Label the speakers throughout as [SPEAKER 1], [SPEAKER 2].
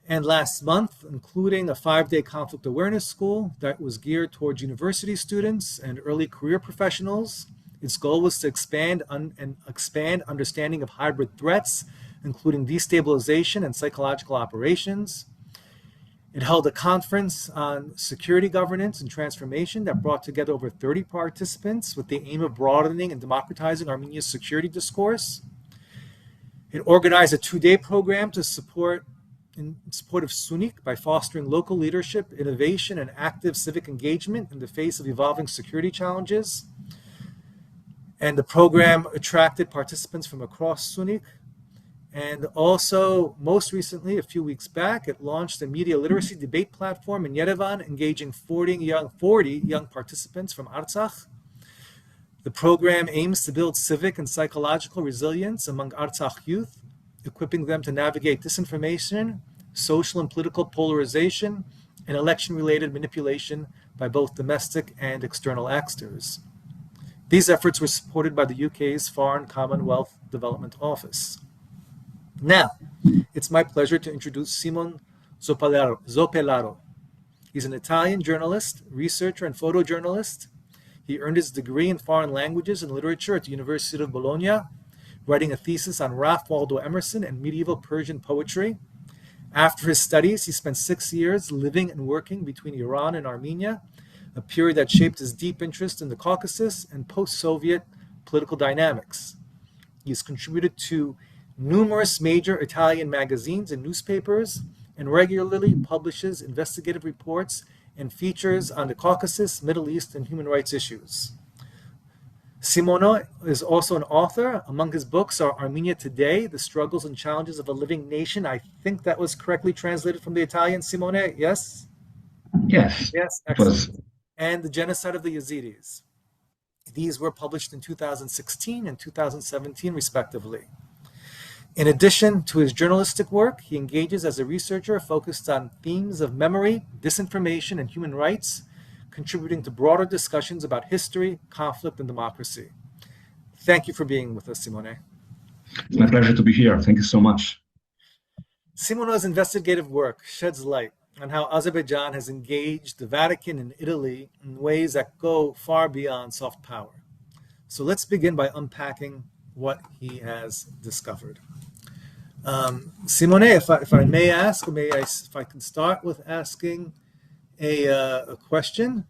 [SPEAKER 1] and last month, including a 5-day conflict awareness school that was geared towards university students and early career professionals. Its goal was to expand understanding of hybrid threats, including destabilization and psychological operations. It held a conference on security governance and transformation that brought together over 30 participants with the aim of broadening and democratizing Armenia's security discourse. It organized a 2-day program in support of SUNIC by fostering local leadership, innovation, and active civic engagement in the face of evolving security challenges. And the program attracted participants from across SUNIC. And also, most recently, a few weeks back, it launched a media literacy debate platform in Yerevan, engaging 40 young participants from Artsakh. The program aims to build civic and psychological resilience among Artsakh youth, equipping them to navigate disinformation, social and political polarization, and election-related manipulation by both domestic and external actors. These efforts were supported by the UK's Foreign Commonwealth Development Office. Now, it's my pleasure to introduce Simone Zoppellaro. He's an Italian journalist, researcher, and photojournalist. He earned his degree in foreign languages and literature at the University of Bologna, writing a thesis on Ralph Waldo Emerson and medieval Persian poetry. After his studies, he spent 6 years living and working between Iran and Armenia, a period that shaped his deep interest in the Caucasus and post-Soviet political dynamics. He has contributed to numerous major Italian magazines and newspapers, and regularly publishes investigative reports and features on the Caucasus, Middle East, and human rights issues. Simone is also an author. Among his books are Armenia Today, The Struggles and Challenges of a Living Nation. I think that was correctly translated from the Italian, Simone, yes?
[SPEAKER 2] Yes.
[SPEAKER 1] Yes, excellent. And The Genocide of the Yazidis. These were published in 2016 and 2017, respectively. In addition to his journalistic work, he engages as a researcher focused on themes of memory, disinformation, and human rights, contributing to broader discussions about history, conflict, and democracy. Thank you for being with us, Simone.
[SPEAKER 2] It's my pleasure to be here. Thank you so much.
[SPEAKER 1] Simone's investigative work sheds light on how Azerbaijan has engaged the Vatican and Italy in ways that go far beyond soft power. So let's begin by unpacking what he has discovered. Simone, if I may ask, if I can start with asking a question,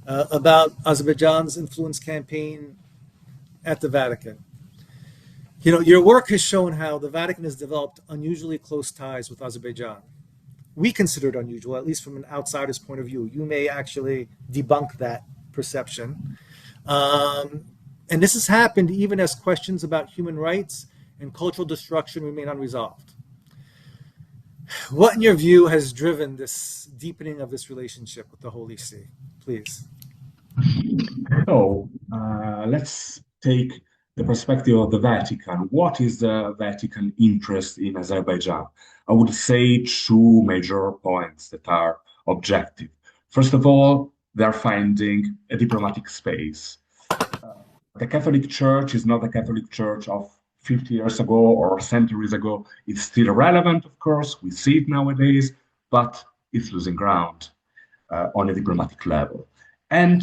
[SPEAKER 1] about Azerbaijan's influence campaign at the Vatican. Your work has shown how the Vatican has developed unusually close ties with Azerbaijan. We consider it unusual, at least from an outsider's point of view. You may actually debunk that perception. And this has happened even as questions about human rights and cultural destruction remain unresolved. What, in your view, has driven this deepening of this relationship with the Holy See? Please.
[SPEAKER 2] So, let's take the perspective of the Vatican. What is the Vatican interest in Azerbaijan? I would say 2 major points that are objective. First of all, they're finding a diplomatic space. The Catholic Church is not the Catholic Church of 50 years ago or centuries ago. It's still relevant, of course. We see it nowadays, but it's losing ground on a diplomatic level. And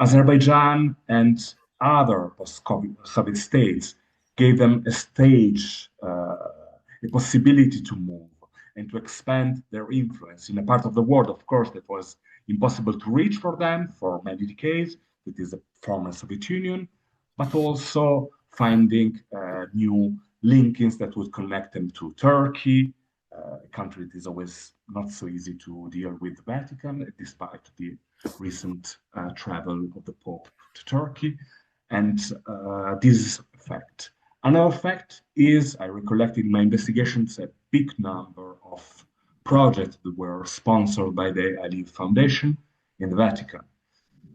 [SPEAKER 2] Azerbaijan and other post-Soviet states gave them a stage, a possibility to move and to expand their influence in a part of the world, of course, that was impossible to reach for them for many decades. It is the former Soviet Union, but also finding new linkings that would connect them to Turkey, a country that is always not so easy to deal with the Vatican, despite the recent travel of the Pope to Turkey. And this fact. Another fact is, I recollect in my investigations, a big number of projects that were sponsored by the Ali Foundation in the Vatican.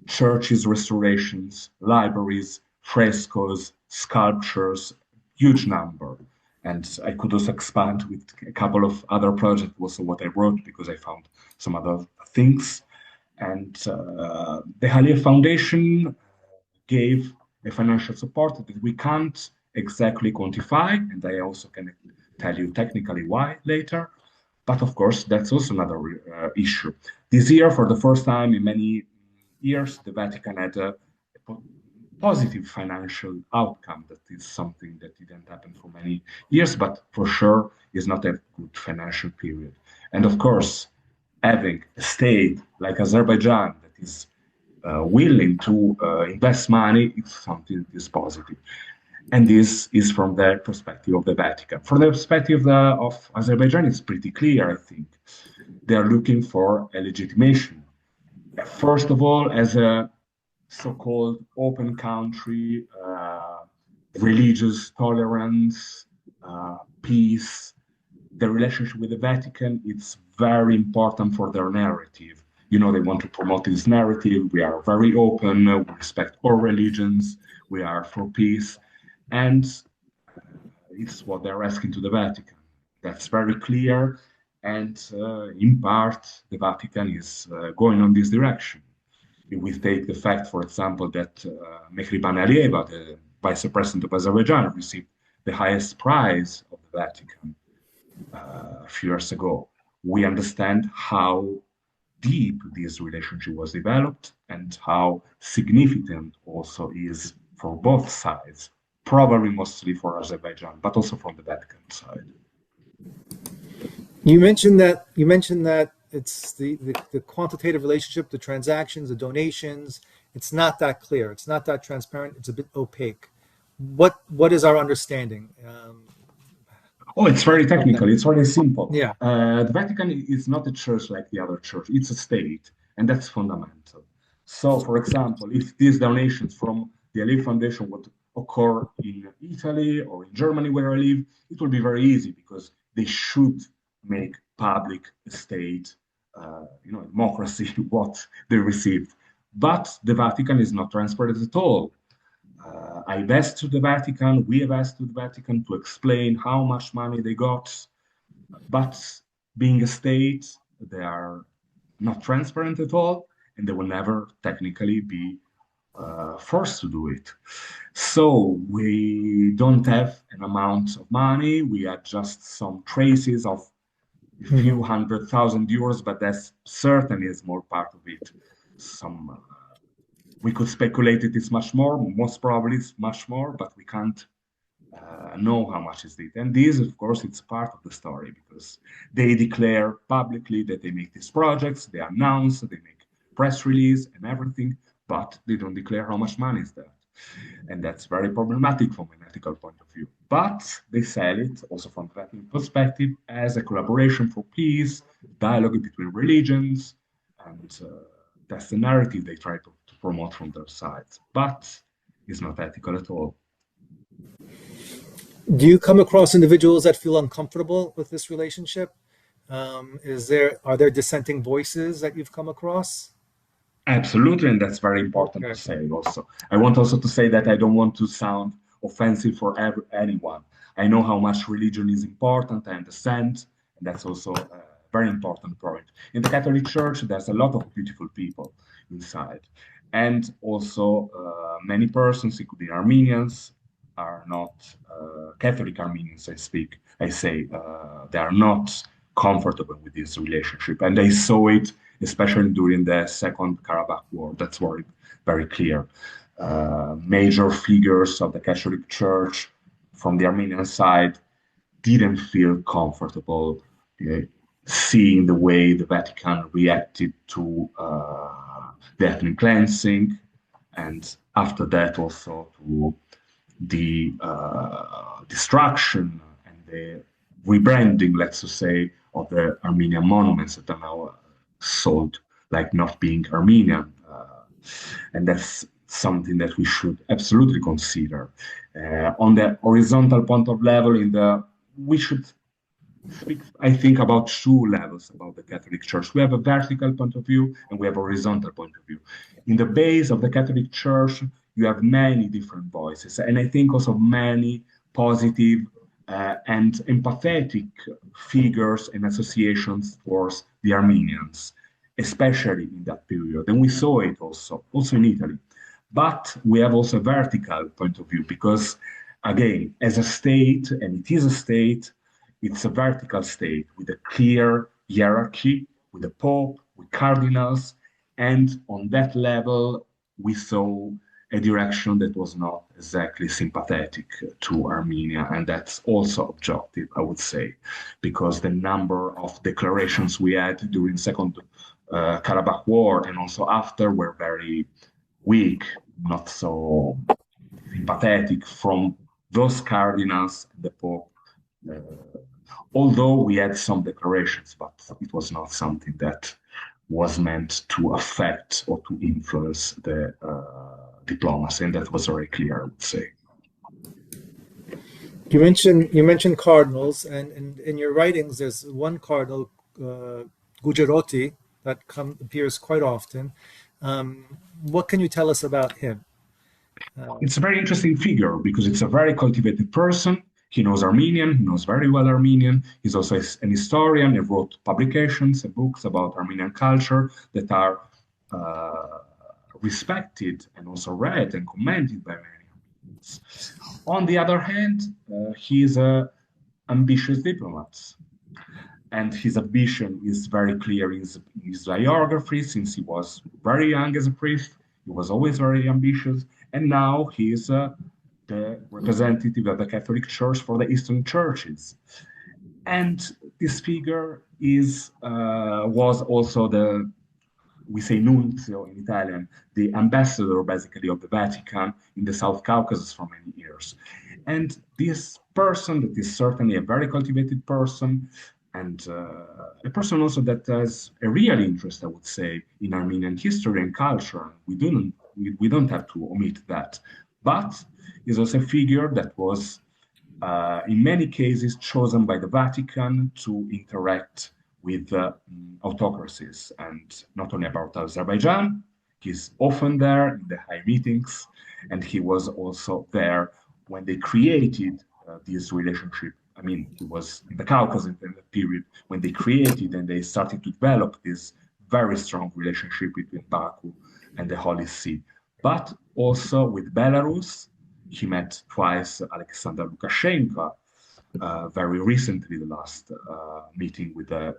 [SPEAKER 2] Churches, restorations, libraries, frescoes, sculptures, huge number. And I could also expand with a couple of other projects, also what I wrote, because I found some other things. And the Halia Foundation gave a financial support that we can't exactly quantify, and I also can tell you technically why later. But of course, that's also another issue. This year, for the first time in many years, the Vatican had a positive financial outcome. That is something that didn't happen for many years, but for sure is not a good financial period. And of course, having a state like Azerbaijan that is willing to invest money is something that is positive. And this is from the perspective of the Vatican. From the perspective of Azerbaijan, it's pretty clear, I think. They are looking for a legitimation. First of all, as a so-called open country, religious tolerance, peace, the relationship with the Vatican, it's very important for their narrative. You know, they want to promote this narrative. We are very open, we respect all religions, we are for peace. And it's what they're asking to the Vatican. That's very clear. And in part, the Vatican is going on this direction. If we take the fact, for example, that Mehriban Aliyeva, the vice president of Azerbaijan, received the highest prize of the Vatican a few years ago, we understand how deep this relationship was developed and how significant also is for both sides, probably mostly for Azerbaijan, but also from the Vatican side.
[SPEAKER 1] You mentioned that it's the quantitative relationship, the transactions, the donations. It's not that clear. It's not that transparent. It's a bit opaque. What is our understanding?
[SPEAKER 2] It's very technical. It's very simple.
[SPEAKER 1] Yeah.
[SPEAKER 2] The Vatican is not a church like the other church. It's a state, and that's fundamental. So, for example, if these donations from the Ali Foundation would occur in Italy or in Germany, where I live, it will be very easy because they should make public state, democracy, what they received. But the Vatican is not transparent at all. I've asked to the Vatican, we have asked to the Vatican to explain how much money they got, but being a state, they are not transparent at all, and they will never technically be forced to do it. So we don't have an amount of money, we have just some traces of a few €100,000, but that certainly is more part of it. We could speculate it is much more, most probably it's much more, but we can't know how much is it. And this, of course, it's part of the story because they declare publicly that they make these projects, they announce, they make press release and everything, but they don't declare how much money is that. And that's very problematic from an ethical point of view. But they sell it, also from that perspective, as a collaboration for peace, dialogue between religions, and that's the narrative they try to promote from their sides. But it's not ethical at all.
[SPEAKER 1] Do you come across individuals that feel uncomfortable with this relationship? Are there dissenting voices that you've come across?
[SPEAKER 2] Absolutely, and that's very important to say also. I want also to say that I don't want to sound offensive for anyone. I know how much religion is important, I understand, and that's also a very important point. In the Catholic Church, there's a lot of beautiful people inside. And also many persons, including Armenians, are not Catholic Armenians, I say, they are not comfortable with this relationship. And I saw it especially during the Second Karabakh War. That's very, very clear. Major figures of the Catholic Church from the Armenian side didn't feel comfortable seeing the way the Vatican reacted to the ethnic cleansing, and after that also to the destruction and the rebranding, let's say, of the Armenian monuments that are now sold like not being Armenian. And that's something that we should absolutely consider. On the horizontal point of level, we should speak, I think, about two levels about the Catholic Church. We have a vertical point of view and we have a horizontal point of view. In the base of the Catholic Church, you have many different voices, and I think also many positive and empathetic figures and associations towards the Armenians, especially in that period. And we saw it also in Italy. But we have also a vertical point of view because, again, as a state, and it is a state, it's a vertical state with a clear hierarchy, with the Pope, with cardinals, and on that level, we saw a direction that was not exactly sympathetic to Armenia, and that's also objective, I would say, because the number of declarations we had during Second Karabakh War and also after were very weak, not so sympathetic from those cardinals, the Pope. Uh, Although we had some declarations, but it was not something that was meant to affect or to influence the diplomacy, and that was very clear, I would say.
[SPEAKER 1] You mentioned cardinals, and in your writings, there's one cardinal, Gujrati, that appears quite often. What can you tell us about him?
[SPEAKER 2] It's a very interesting figure because it's a very cultivated person. He knows Armenian, he knows very well Armenian. He's also an historian. He wrote publications and books about Armenian culture that are respected and also read and commented by many Armenians. On the other hand, he is an ambitious diplomat, and his ambition is very clear in his biography. Since he was very young as a priest, he was always very ambitious, and now he is the representative of the Catholic Church for the Eastern churches. And this figure was also we say nuncio in Italian, the ambassador basically of the Vatican in the South Caucasus for many years. And this person that is certainly a very cultivated person, and a person also that has a real interest, I would say, in Armenian history and culture. We don't have to omit that. But is also a figure that was, in many cases, chosen by the Vatican to interact with autocracies, and not only about Azerbaijan. He's often there in the high meetings, and he was also there when they created this relationship. I mean, he was in the Caucasus in the period when they created and they started to develop this very strong relationship between Baku and the Holy See. But also with Belarus, he met twice Alexander Lukashenko, very recently, the last meeting with the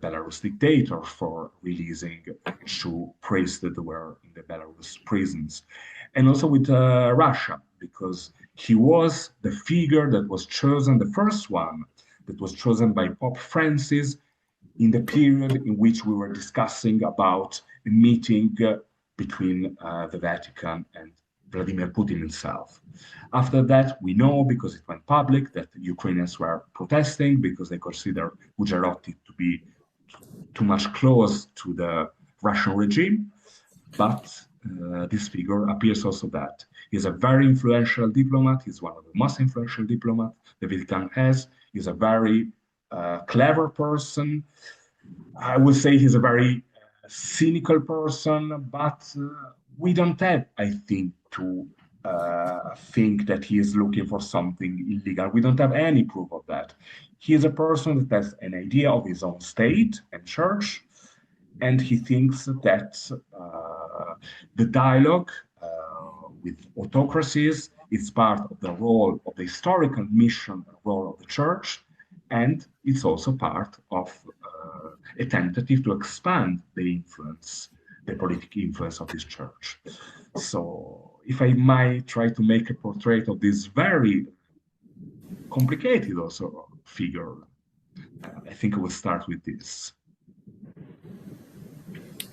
[SPEAKER 2] Belarus dictator for releasing two priests that were in the Belarus prisons. And also with Russia, because he was the figure that was chosen, the first one that was chosen by Pope Francis in the period in which we were discussing about a meeting between the Vatican and Vladimir Putin himself. After that, we know, because it went public, that Ukrainians were protesting because they consider Gujrati to be too much close to the Russian regime. But this figure appears also that he's a very influential diplomat. He's one of the most influential diplomats the Vatican has. He's a very clever person. I would say he's a very cynical person, but we don't have, I think, to think that he is looking for something illegal. We don't have any proof of that. He is a person that has an idea of his own state and church, and he thinks that the dialogue with autocracies is part of the role of the historical mission role of the church, and it's also part of a tentative to expand the influence, the political influence of this church. So, if I might try to make a portrait of this very complicated also figure, I think I will start with this.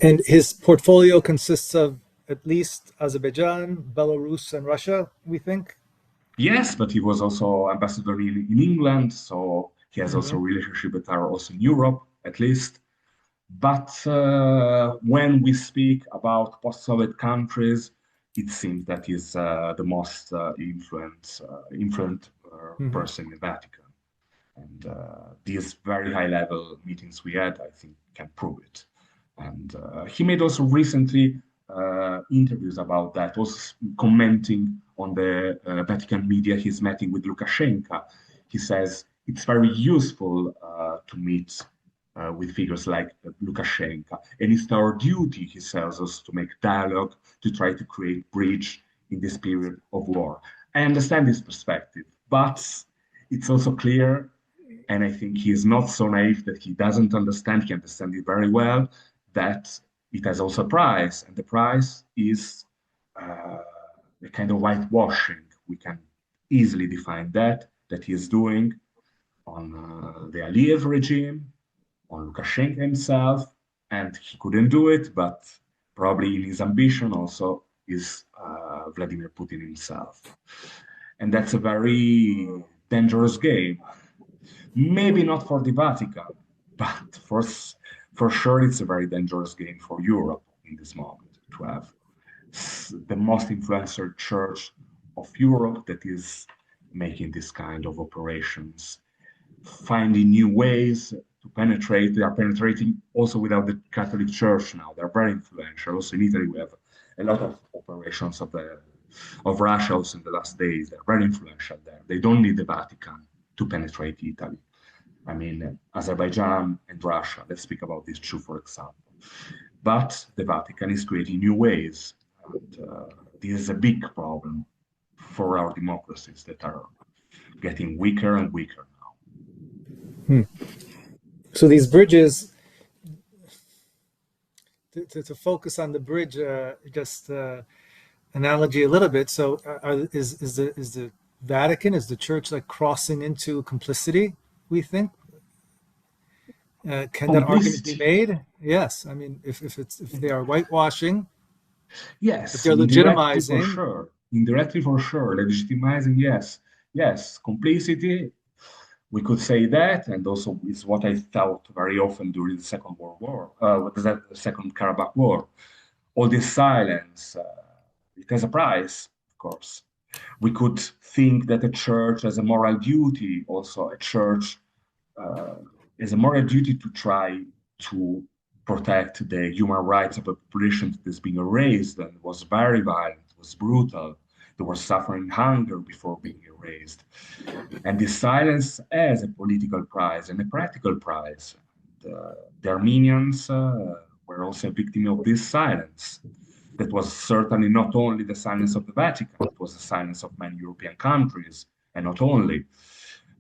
[SPEAKER 1] And his portfolio consists of at least Azerbaijan, Belarus, and Russia, we think?
[SPEAKER 2] Yes, but he was also ambassador in England, so he has also a relationship that are also in Europe, at least. But when we speak about post-Soviet countries, it seems that he's the most influent person in the Vatican. And these very high-level meetings we had, I think, can prove it. And he made also recently interviews about that, also commenting on the Vatican media his meeting with Lukashenko. He says it's very useful to meet with figures like Lukashenko. And it's our duty, he says us, to make dialogue, to try to create bridge in this period of war. I understand this perspective, but it's also clear And I think he is not so naive that he doesn't understand, he understands it very well, that it has also a price. And the price is a kind of whitewashing. We can easily define that he is doing on the Aliyev regime, on Lukashenko himself, and he couldn't do it, but probably in his ambition also is Vladimir Putin himself. And that's a very dangerous game. Maybe not for the Vatican, but for sure it's a very dangerous game for Europe in this moment to have the most influential church of Europe that is making this kind of operations, finding new ways to penetrate. They are penetrating also without the Catholic Church now. They're very influential. Also in Italy, we have a lot of operations of Russia also in the last days. They're very influential there. They don't need the Vatican to penetrate Italy. I mean, Azerbaijan and Russia, let's speak about these two, for example. But the Vatican is creating new ways. And, this is a big problem for our democracies that are getting weaker and weaker now.
[SPEAKER 1] So these bridges, to focus on the bridge, analogy a little bit. So is the Vatican, is the church like crossing into complicity, we think? Can that argument be made? Yes. I mean, if they are whitewashing,
[SPEAKER 2] yes,
[SPEAKER 1] if they're
[SPEAKER 2] indirectly for
[SPEAKER 1] legitimizing,
[SPEAKER 2] sure. Indirectly for sure. Legitimizing, yes. Yes, complicity, we could say that, and also is what I felt very often during the Second World War, the Second Karabakh War. All this silence, it has a price, of course. We could think that a church has a moral duty, also a church has a moral duty to try to protect the human rights of a population that is being erased and was very violent, was brutal. They were suffering hunger before being erased. And this silence has a political price and a practical price. The Armenians were also a victim of this silence. That was certainly not only the silence of the Vatican, it was the silence of many European countries, and not only,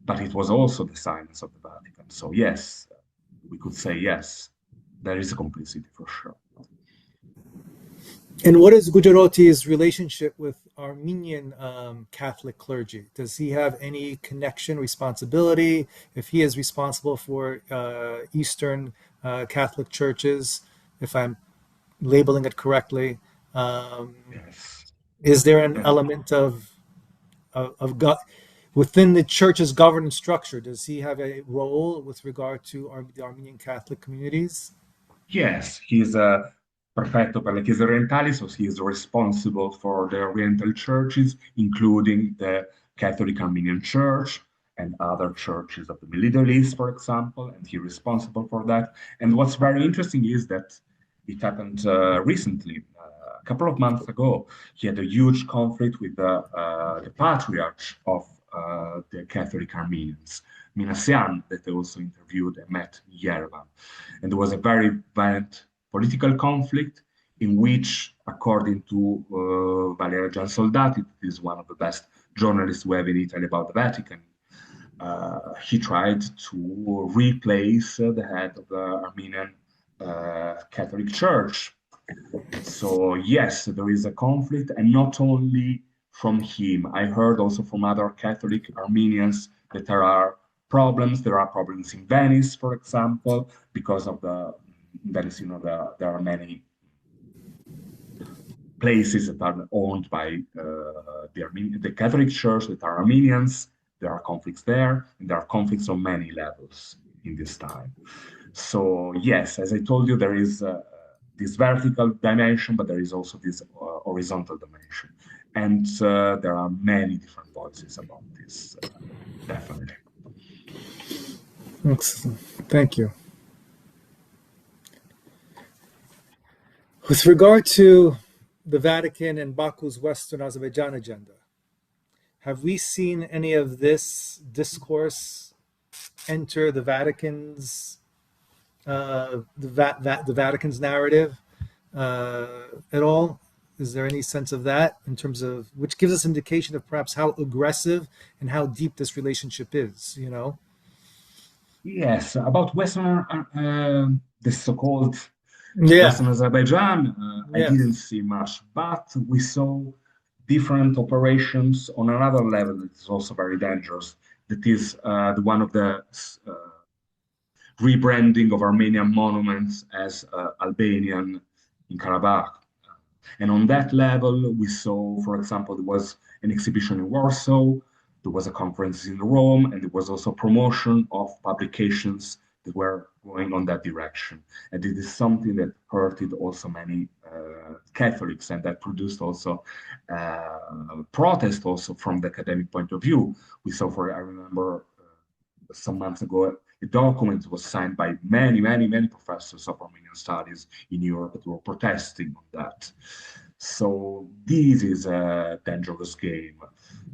[SPEAKER 2] but it was also the silence of the Vatican. So yes, we could say yes, there is a complicity for sure.
[SPEAKER 1] And what is Gujrati's relationship with Armenian Catholic clergy? Does he have any connection, responsibility? If he is responsible for Eastern Catholic churches, if I'm labeling it correctly,
[SPEAKER 2] Yes.
[SPEAKER 1] is there an
[SPEAKER 2] Yes.
[SPEAKER 1] element of God within the church's governance structure? Does he have a role with regard to the Armenian Catholic communities?
[SPEAKER 2] Yes, he's a prefetto per le chiese orientali, so he is responsible for the Oriental churches, including the Catholic Armenian Church and other churches of the Middle East, for example, and he's responsible for that. And what's very interesting is that it happened recently, a couple of months ago. He had a huge conflict with the patriarch of the Catholic Armenians, Minassian, that I also interviewed and met in Yerevan. And there was a very violent political conflict in which, according to Valeria Giansoldati, that is one of the best journalists we have in Italy about the Vatican, he tried to replace the head of the Armenian Catholic Church. So yes, there is a conflict, and not only from him. I heard also from other Catholic Armenians that there are problems. There are problems in Venice, for example, because of the Venice. There are many places that are owned by the Catholic Church that are Armenians. There are conflicts there, and there are conflicts on many levels in this time. So yes, as I told you, there is this vertical dimension, but there is also this horizontal dimension, and there are many different voices about this. Definitely.
[SPEAKER 1] Excellent. Thank you. With regard to the Vatican and Baku's Western Azerbaijan agenda, have we seen any of this discourse enter the Vatican's the Vatican's narrative at all? Is there any sense of that in terms of which gives us indication of perhaps how aggressive and how deep this relationship is?
[SPEAKER 2] Yes, about the so-called
[SPEAKER 1] Yeah,
[SPEAKER 2] Western Azerbaijan, I
[SPEAKER 1] yeah.
[SPEAKER 2] didn't see much, but we saw different operations on another level that is also very dangerous. That is the one of the rebranding of Armenian monuments as Albanian in Karabakh. And on that level, we saw, for example, there was an exhibition in Warsaw, there was a conference in Rome, and there was also promotion of publications that were going on that direction. And it is something that hurted also many Catholics, and that produced also protest also from the academic point of view. We saw, I remember some months ago, a document was signed by many professors of Armenian studies in Europe that were protesting on that. So this is a dangerous game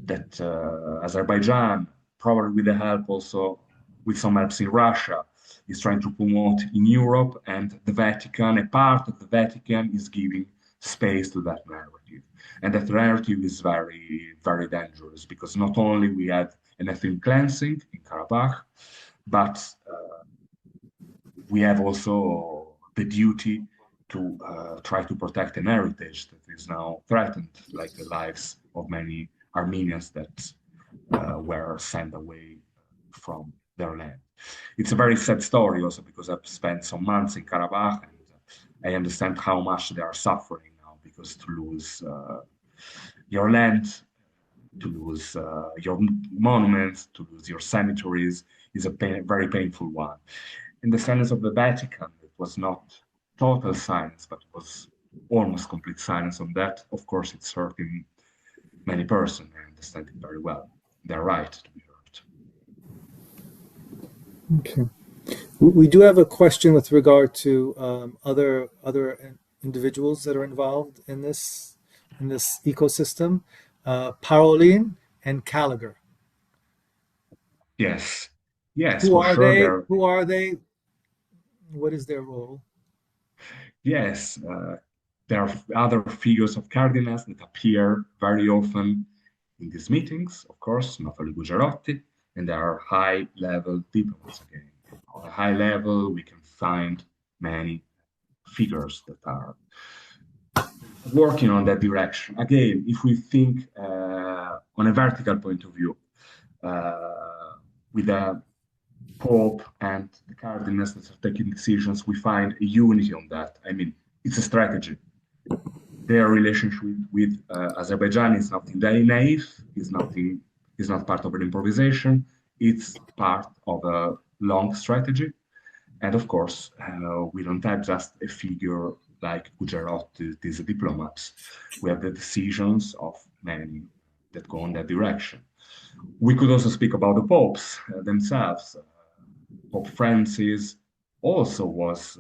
[SPEAKER 2] that Azerbaijan, probably with the help also with some helps in Russia, is trying to promote in Europe, and the Vatican, a part of the Vatican, is giving space to that narrative. And that narrative is very dangerous because not only we had an ethnic cleansing in Karabakh, but we have also the duty to try to protect an heritage that is now threatened, like the lives of many Armenians that were sent away from their land. It's a very sad story also because I've spent some months in Karabakh and I understand how much they are suffering now because to lose your land, to lose your monuments, to lose your cemeteries is a very painful one. In the silence of the Vatican, it was not total silence, but it was almost complete silence on that. Of course, it's hurting many persons. I understand it very well. They're right to be hurt.
[SPEAKER 1] Okay. We do have a question with regard to other individuals that are involved in this ecosystem, Parolin and Gallagher.
[SPEAKER 2] Yes, yes, for sure. There,
[SPEAKER 1] Who are they? What is their role?
[SPEAKER 2] yes, there are other figures of cardinals that appear very often in these meetings. Of course, not only Gujrati, and there are high-level diplomats again. On a high level, we can find many figures that are working on that direction. Again, if we think on a vertical point of view, with the Pope and the cardinals that are taking decisions, we find a unity on that. I mean, it's a strategy. Their relationship with Azerbaijan is nothing naive, is not part of an improvisation. It's part of a long strategy. And of course, we don't have just a figure like Gujarati, these diplomats. We have the decisions of many that go in that direction. We could also speak about the popes themselves. Pope Francis also was,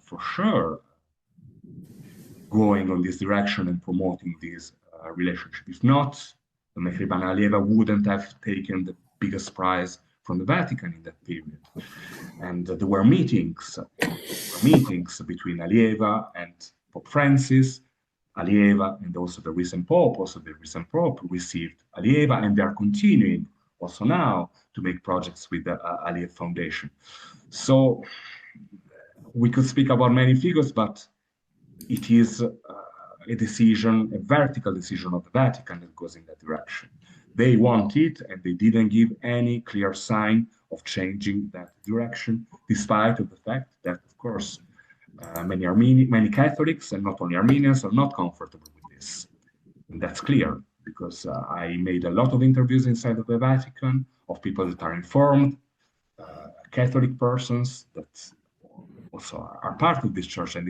[SPEAKER 2] for sure, going on this direction and promoting this relationship. If not, the Mehriban Alieva wouldn't have taken the biggest prize from the Vatican in that period. And there were meetings between Alieva and Pope Francis. Alieva and also the recent Pope received Alieva, and they are continuing also now to make projects with the Aliyev Foundation. So we could speak about many figures, but it is a decision, a vertical decision of the Vatican that goes in that direction. They want it, and they didn't give any clear sign of changing that direction, despite of the fact that, of course, many Catholics, and not only Armenians, are not comfortable with this. And that's clear, because I made a lot of interviews inside of the Vatican of people that are informed, Catholic persons that also are part of this church, and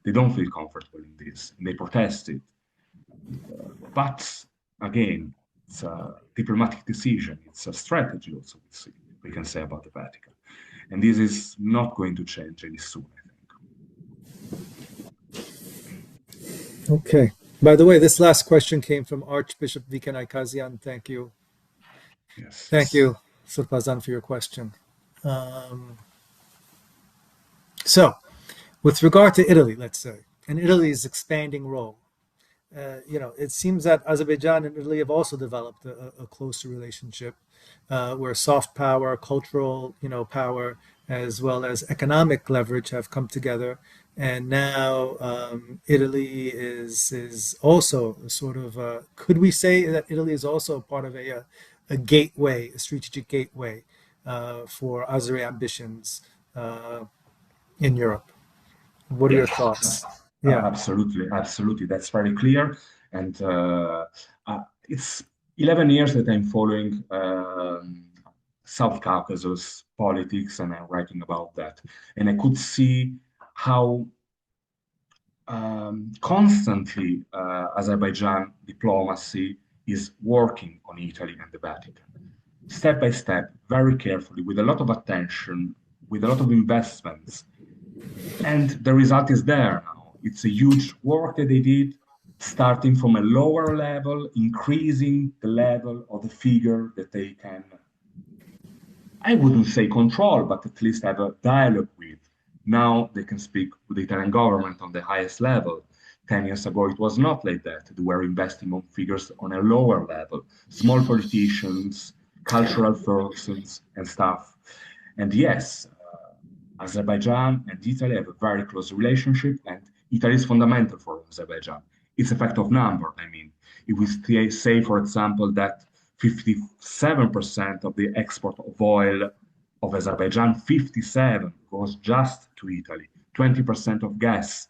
[SPEAKER 2] they don't feel comfortable in this, and they protest it. But again, it's a diplomatic decision. It's a strategy also, we can say about the Vatican. And this is not going to change any soon, I think.
[SPEAKER 1] Okay. By the way, this last question came from Archbishop Vikan Kazian. Thank you.
[SPEAKER 2] Yes.
[SPEAKER 1] Thank you, Surpazan, for your question. So, with regard to Italy, let's say, and Italy's expanding role, it seems that Azerbaijan and Italy have also developed a closer relationship. where soft power, cultural, power, as well as economic leverage have come together. And now Italy is also sort of, could we say that Italy is also part of a gateway, a strategic gateway for Azeri ambitions in Europe? What are your
[SPEAKER 2] Yes,
[SPEAKER 1] thoughts? Yeah.
[SPEAKER 2] absolutely, absolutely. That's very clear. And it's 11 years that I'm following South Caucasus politics, and I'm writing about that. And I could see how constantly Azerbaijan diplomacy is working on Italy and the Vatican, step by step, very carefully, with a lot of attention, with a lot of investments. And the result is there now. It's a huge work that they did, starting from a lower level, increasing the level of the figure that they can, I wouldn't say control, but at least have a dialogue with. Now they can speak with the Italian government on the highest level. 10 years ago, it was not like that. They were investing on figures on a lower level, small politicians, cultural persons, and stuff. And yes, Azerbaijan and Italy have a very close relationship, and Italy is fundamental for Azerbaijan. It's a fact of number. I mean, if we say, for example, that 57% of the export of oil of Azerbaijan, 57 goes just to Italy, 20% of gas,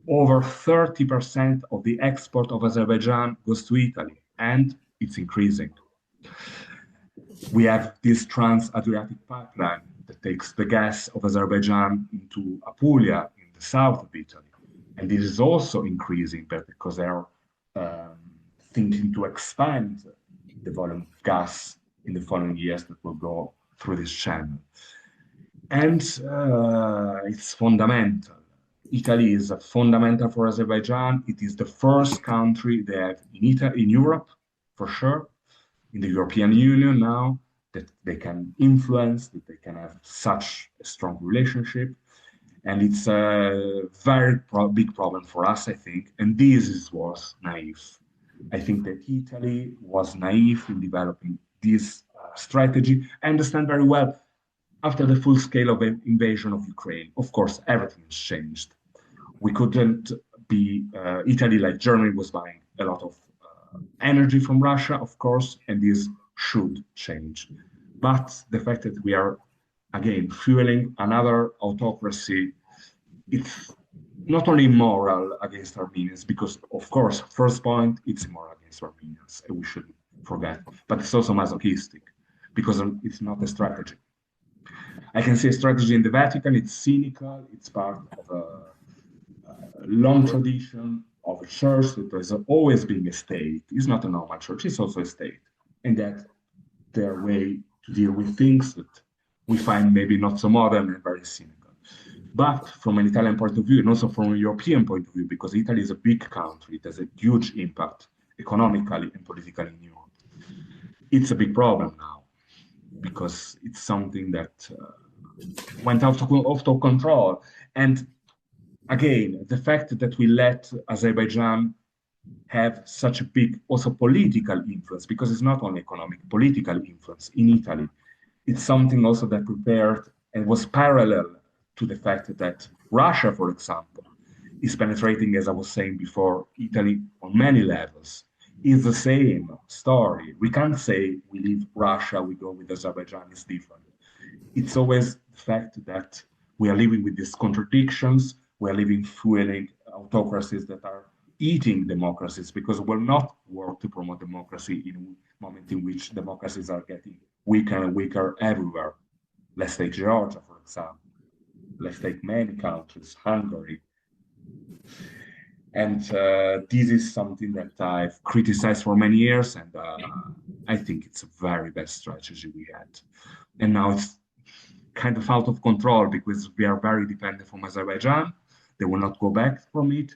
[SPEAKER 2] over 30% of the export of Azerbaijan goes to Italy, and it's increasing. We have this trans-Adriatic pipeline that takes the gas of Azerbaijan into Apulia in the south of Italy. And this is also increasing because they are um, thinking to expand the volume of gas in the following years that will go through this channel. And it's fundamental. Italy is fundamental for Azerbaijan. It is the first country that in Europe, for sure, in the European Union now, that they can influence, that they can have such a strong relationship. And it's a very big problem for us, I think. And was naive. I think that Italy was naive in developing this strategy. I understand very well after the full scale of invasion of Ukraine. Of course, everything has changed. We couldn't be Italy like Germany was buying a lot of energy from Russia, of course, and this should change. But the fact that we are again fueling another autocracy, it's not only immoral against Armenians, because of course, first point, it's immoral against Armenians, and we shouldn't forget, but it's also masochistic because it's not a strategy. I can see a strategy in the Vatican, it's cynical, it's part of a long tradition of a church that has always been a state. It's not a normal church, it's also a state. And that their way to deal with things that we find maybe not so modern and very cynical. But from an Italian point of view, and also from a European point of view, because Italy is a big country, it has a huge impact economically and politically in Europe. It's a big problem now because it's something that went out of control. And again, the fact that we let Azerbaijan have such a big also political influence, because it's not only economic, political influence in Italy. It's something also that prepared and was parallel to the fact that Russia, for example, is penetrating, as I was saying before, Italy on many levels. It's the same story. We can't say we leave Russia, we go with Azerbaijan, it's different. It's always the fact that we are living with these contradictions, we are living fueling autocracies that are eating democracies because we will not work to promote democracy in a moment in which democracies are getting weaker and weaker everywhere. Let's take Georgia, for example. Let's take many countries, Hungary. And this is something that I've criticized for many years, and I think it's a very bad strategy we had. And now it's kind of out of control because we are very dependent from Azerbaijan. They will not go back from it.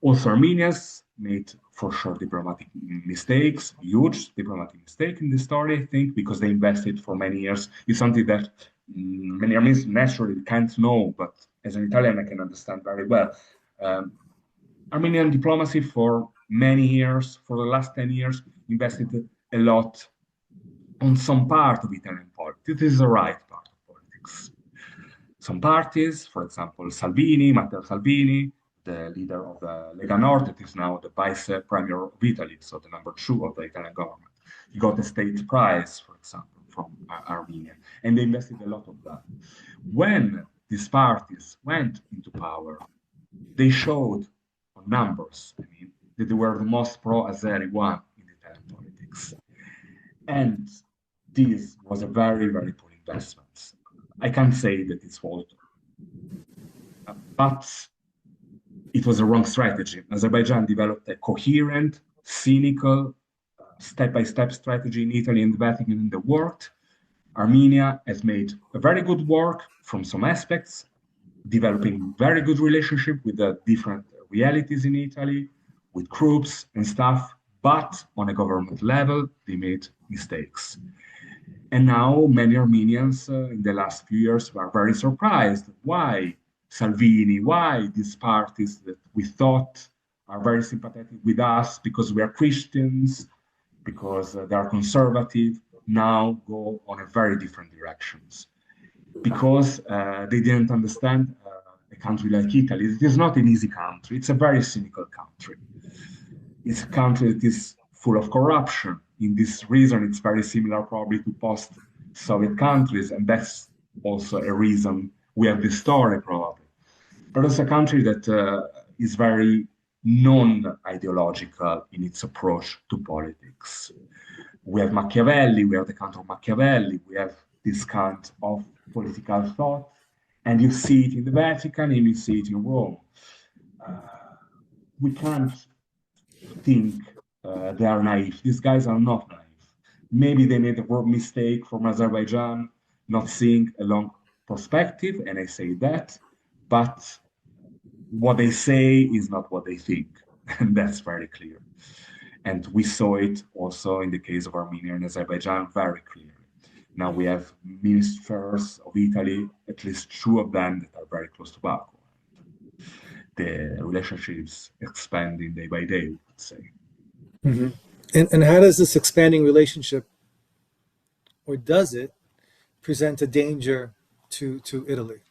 [SPEAKER 2] Also, Armenians made for sure diplomatic mistakes, huge diplomatic mistake in the story, I think, because they invested for many years. It's something that many Armenians naturally can't know, but as an Italian, I can understand very well. Armenian diplomacy for many years, for the last 10 years, invested a lot on some part of Italian politics. This is the right part of politics. Some parties, for example, Matteo Salvini, the leader of the Lega Nord, that is now the vice premier of Italy, so the number two of the Italian government. He got a state prize, for example, from Armenia, and they invested a lot of that. When these parties went into power, they showed on numbers, that they were the most pro-Azeri one in Italian politics. And this was a very, very poor investment. I can't say that it's fault, but it was a wrong strategy. Azerbaijan developed a coherent, cynical, step-by-step strategy in Italy and the Vatican, and that worked. Armenia has made a very good work from some aspects, developing very good relationship with the different realities in Italy, with groups and stuff, but on a government level, they made mistakes. And now many Armenians in the last few years were very surprised. Why Salvini? Why these parties that we thought are very sympathetic with us because we are Christians, because they are conservative, now go on a very different directions? Because they didn't understand a country like Italy. It is not an easy country. It's a very cynical country. It's a country that is full of corruption. In this reason, it's very similar probably to post-Soviet countries, and that's also a reason we have this story probably. But it's a country that is very non-ideological in its approach to politics. We have Machiavelli, we have the country of Machiavelli, we have this kind of political thought, and you see it in the Vatican and you see it in Rome. We can't think they are naive. These guys are not naive. Maybe they made a mistake from Azerbaijan, not seeing a long perspective, and I say that, but what they say is not what they think, and that's very clear. And we saw it also in the case of Armenia and Azerbaijan very clearly. Now we have ministers of Italy, at least two of them that are very close to Baku. The relationships expanding day by day, we would say.
[SPEAKER 1] Mm-hmm. And how does this expanding relationship, or does it, present a danger to Italy?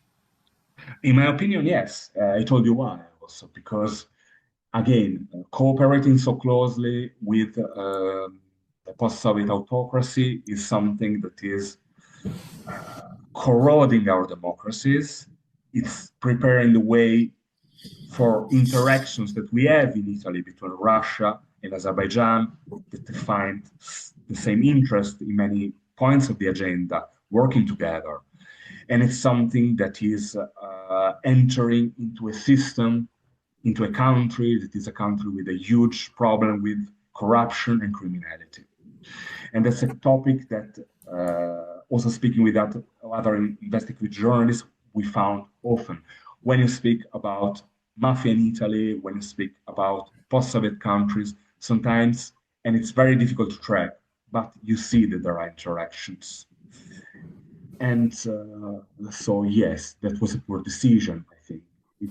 [SPEAKER 2] In my opinion, yes. I told you why also, because again, cooperating so closely with the post-Soviet autocracy is something that is corroding our democracies. It's preparing the way for interactions that we have in Italy between Russia and Azerbaijan that find the same interest in many points of the agenda, working together. And it's something that is entering into a system, into a country that is a country with a huge problem with corruption and criminality. And that's a topic that, also speaking with other investigative journalists, we found often. When you speak about mafia in Italy, when you speak about post-Soviet countries, sometimes, and it's very difficult to track, but you see that there are interactions. And so, yes, that was a poor decision, I think.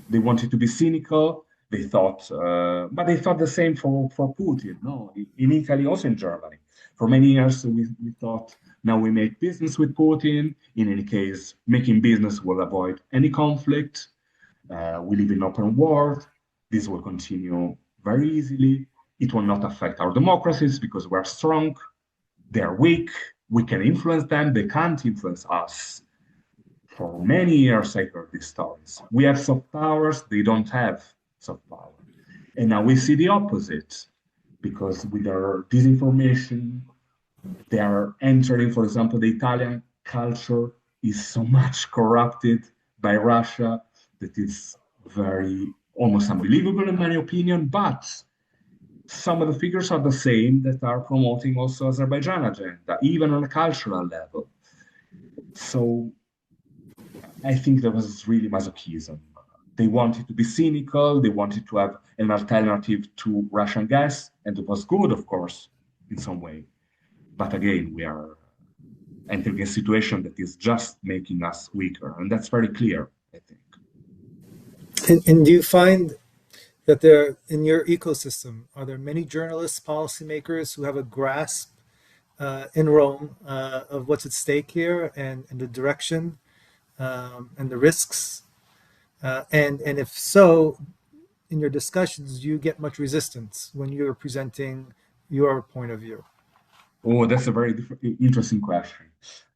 [SPEAKER 2] They wanted to be cynical. They thought, but they thought the same for Putin. No, in Italy, also in Germany. For many years, we thought, now we make business with Putin. In any case, making business will avoid any conflict. We live in an open world. This will continue very easily. It will not affect our democracies because we're strong. They're weak. We can influence them. They can't influence us. For many years, I heard these stories. We have soft powers. They don't have soft power. And now we see the opposite, because with their disinformation, they are entering, for example, the Italian culture is so much corrupted by Russia that it's very almost unbelievable in my opinion, but some of the figures are the same that are promoting also Azerbaijan agenda, even on a cultural level. So I think there was really masochism. They wanted to be cynical, they wanted to have an alternative to Russian gas, and it was good, of course, in some way. But again, we are entering a situation that is just making us weaker, and that's very clear, I think.
[SPEAKER 1] And do you find that there, in your ecosystem, are there many journalists, policymakers who have a grasp in Rome of what's at stake here and the direction and the risks? And if so, in your discussions, do you get much resistance when you're presenting your point of view?
[SPEAKER 2] Oh, that's a very interesting question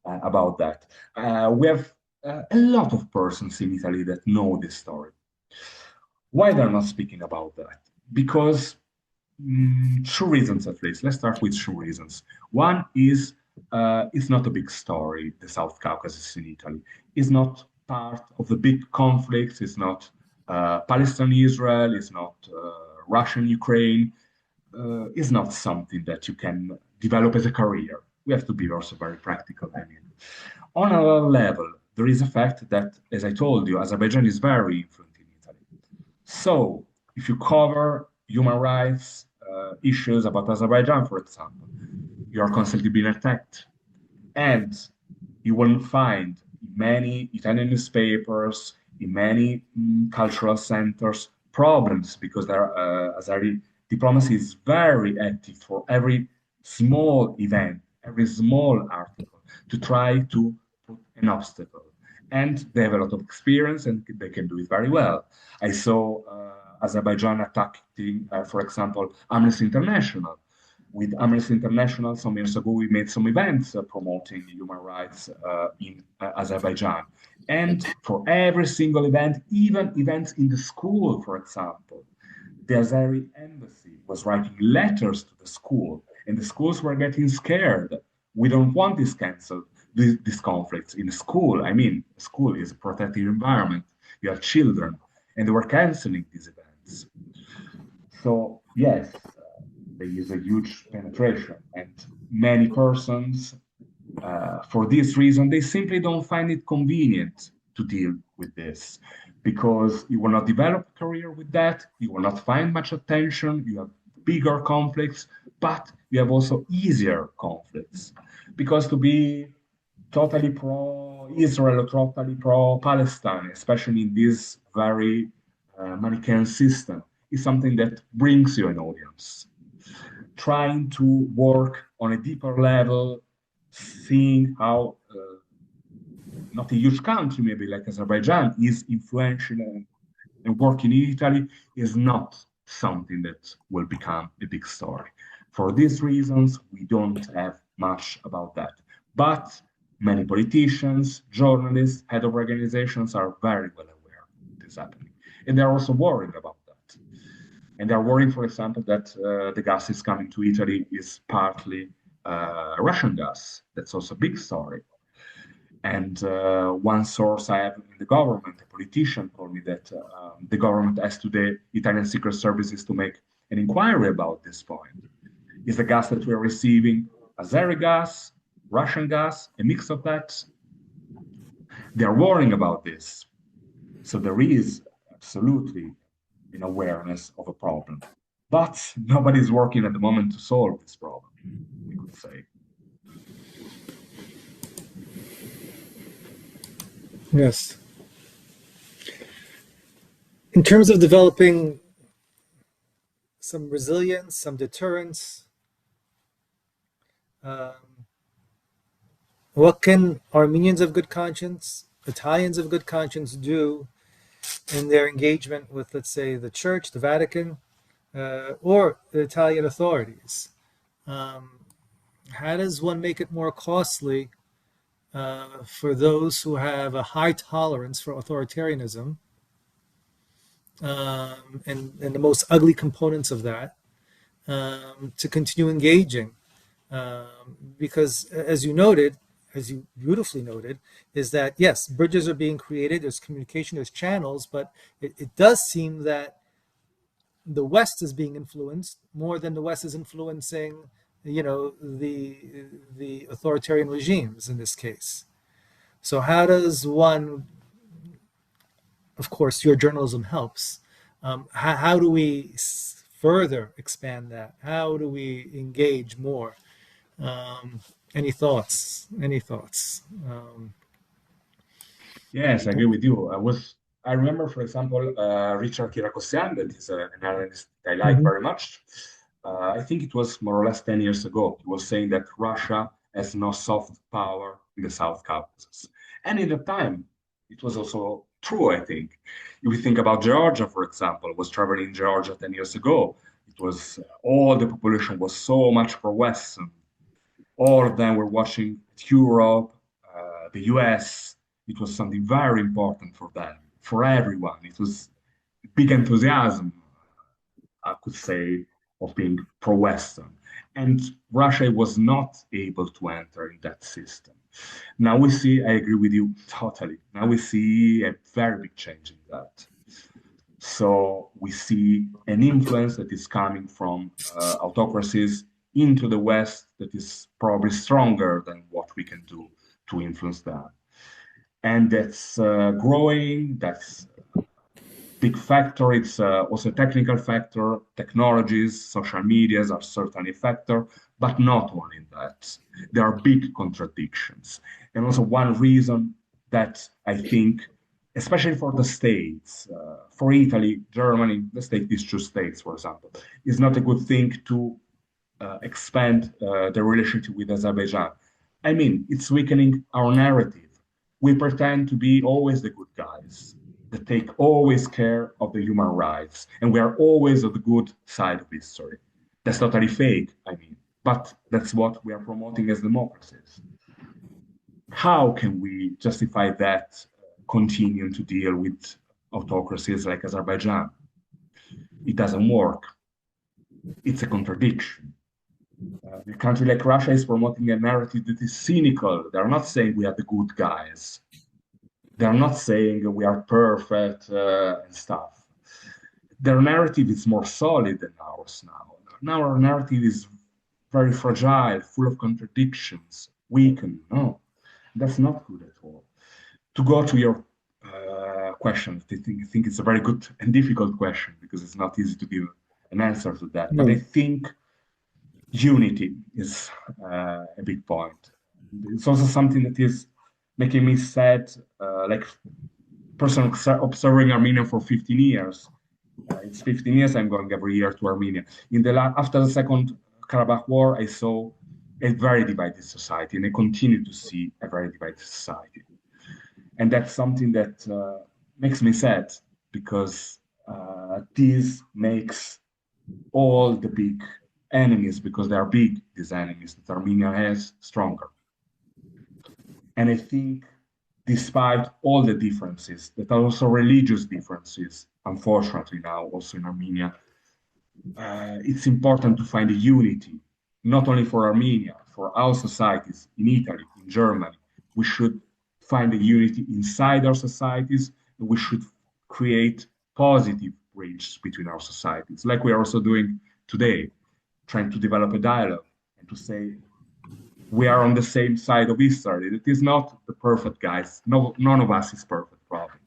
[SPEAKER 2] about that. We have a lot of persons in Italy that know this story. Why they're not speaking about that? Because two reasons at least. Let's start with two reasons. One is it's not a big story, the South Caucasus in Italy. It's not part of the big conflicts. It's not Palestine-Israel. It's not Russian-Ukraine. It's not something that you can develop as a career. We have to be also very practical. I mean, on another level, there is a fact that, as I told you, Azerbaijan is very influential in Italy. So, if you cover human rights issues about Azerbaijan, for example, you are constantly being attacked. And you will find in many Italian newspapers, in many cultural centers, problems because Azeri diplomacy is very active for every small event, every small article to try to put an obstacle. And they have a lot of experience and they can do it very well. I saw Azerbaijan attacking, for example, Amnesty International. With Amnesty International, some years ago, we made some events promoting human rights in Azerbaijan. And for every single event, even events in the school, for example, the Azeri embassy was writing letters to the school, and the schools were getting scared. We don't want this canceled, these conflicts in school. I mean, school is a protected environment. You have children, and they were canceling these events. So, yes, there is a huge penetration, and many persons, for this reason, they simply don't find it convenient to deal with this because you will not develop a career with that, you will not find much attention, you have bigger conflicts, but you have also easier conflicts. Because to be totally pro Israel or totally pro Palestine, especially in this very Manichaean system, is something that brings you an audience. Trying to work on a deeper level, seeing how not a huge country, maybe like Azerbaijan, is influential and working in Italy is not something that will become a big story. For these reasons, we don't have much about that. But many politicians, journalists, head of organizations are very well aware of this happening. And they're also worried about that. And they're worried, for example, that the gas is coming to Italy is partly Russian gas. That's also a big story. And one source I have in the government, a politician, told me that the government asked to the Italian secret services to make an inquiry about this point. Is the gas that we're receiving Azeri gas, Russian gas, a mix of that? They're worrying about this. So there is absolutely an awareness of a problem. But nobody's working at the moment to solve this problem, we could say.
[SPEAKER 1] Yes. In terms of developing some resilience, some deterrence, um, what can Armenians of good conscience, Italians of good conscience do in their engagement with, let's say, the Church, the Vatican, or the Italian authorities? Um, how does one make it more costly for those who have a high tolerance for authoritarianism and the most ugly components of that to continue engaging? Because, as you noted, as you beautifully noted, is that yes, bridges are being created, there's communication, there's channels, but it does seem that the West is being influenced more than the West is influencing, the authoritarian regimes in this case. So how does one, of course, your journalism helps. How do we further expand that? How do we engage more? Any thoughts? Any thoughts?
[SPEAKER 2] Yes, I agree with you. I remember, for example, Richard Kirakosian, that is an analyst I like
[SPEAKER 1] Mhm.
[SPEAKER 2] very much. I think it was more or less 10 years ago. He was saying that Russia has no soft power in the South Caucasus. And in the time, it was also true, I think. If we think about Georgia, for example, was traveling in Georgia 10 years ago. It was all the population was so much pro-Western. All of them were watching Europe, the US. It was something very important for them, for everyone. It was big enthusiasm, I could say, of being pro-Western. And Russia was not able to enter in that system. Now we see, I agree with you totally. Now we see a very big change in that. So we see an influence that is coming from autocracies into the West that is probably stronger than what we can do to influence that. And that's growing, that's big factor. It's also a technical factor. Technologies, social medias are certainly a factor, but not only that. There are big contradictions. And also one reason that I think, especially for the states, for Italy, Germany, let's take these two states, for example, is not a good thing to expand the relationship with Azerbaijan. I mean, it's weakening our narrative. We pretend to be always the good guys that take always care of the human rights, and we are always on the good side of history. That's totally fake, I mean, but that's what we are promoting as democracies. How can we justify that continuing to deal with autocracies like Azerbaijan? It doesn't work. It's a contradiction. A country like Russia is promoting a narrative that is cynical. They're not saying we are the good guys. They're not saying we are perfect and stuff. Their narrative is more solid than ours now. Now our narrative is very fragile, full of contradictions, weakened. No, that's not good at all. To go to your question, I think it's a very good and difficult question because it's not easy to give an answer to that. But I
[SPEAKER 1] No.
[SPEAKER 2] think unity is a big point. It's also something that is making me sad, like person observing Armenia for 15 years. It's 15 years I'm going every year to Armenia. After the Second Karabakh War, I saw a very divided society, and I continue to see a very divided society. And that's something that makes me sad because this makes all the big enemies, because they are big, these enemies that Armenia has, stronger. And I think despite all the differences, that are also religious differences, unfortunately now also in Armenia, it's important to find a unity, not only for Armenia, for our societies in Italy, in Germany. We should find a unity inside our societies, and we should create positive bridges between our societies, like we are also doing today, trying to develop a dialogue and to say we are on the same side of history. It is not the perfect guys. No, none of us is perfect, probably,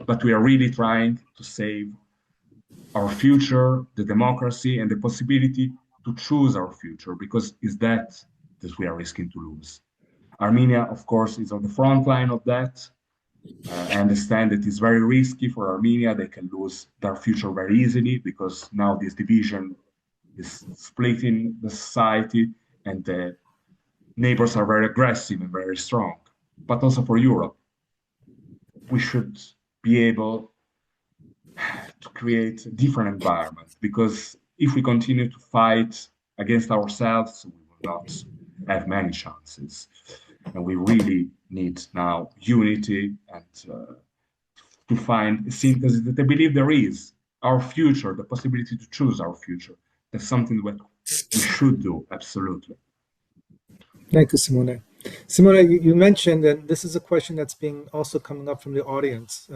[SPEAKER 2] but we are really trying to save our future, the democracy, and the possibility to choose our future, because it's that we are risking to lose. Armenia, of course, is on the front line of that. I understand that it's very risky for Armenia. They can lose their future very easily because now this division is splitting the society, and the neighbors are very aggressive and very strong. But also for Europe, we should be able to create a different environment, because if we continue to fight against ourselves, we will not have many chances. And we really need now unity and to find a synthesis that I believe there is. Our future, the possibility to choose our future. That's something that we should do, absolutely.
[SPEAKER 1] Thank you, Simone. Simone, you mentioned, and this is a question that's being also coming up from the audience,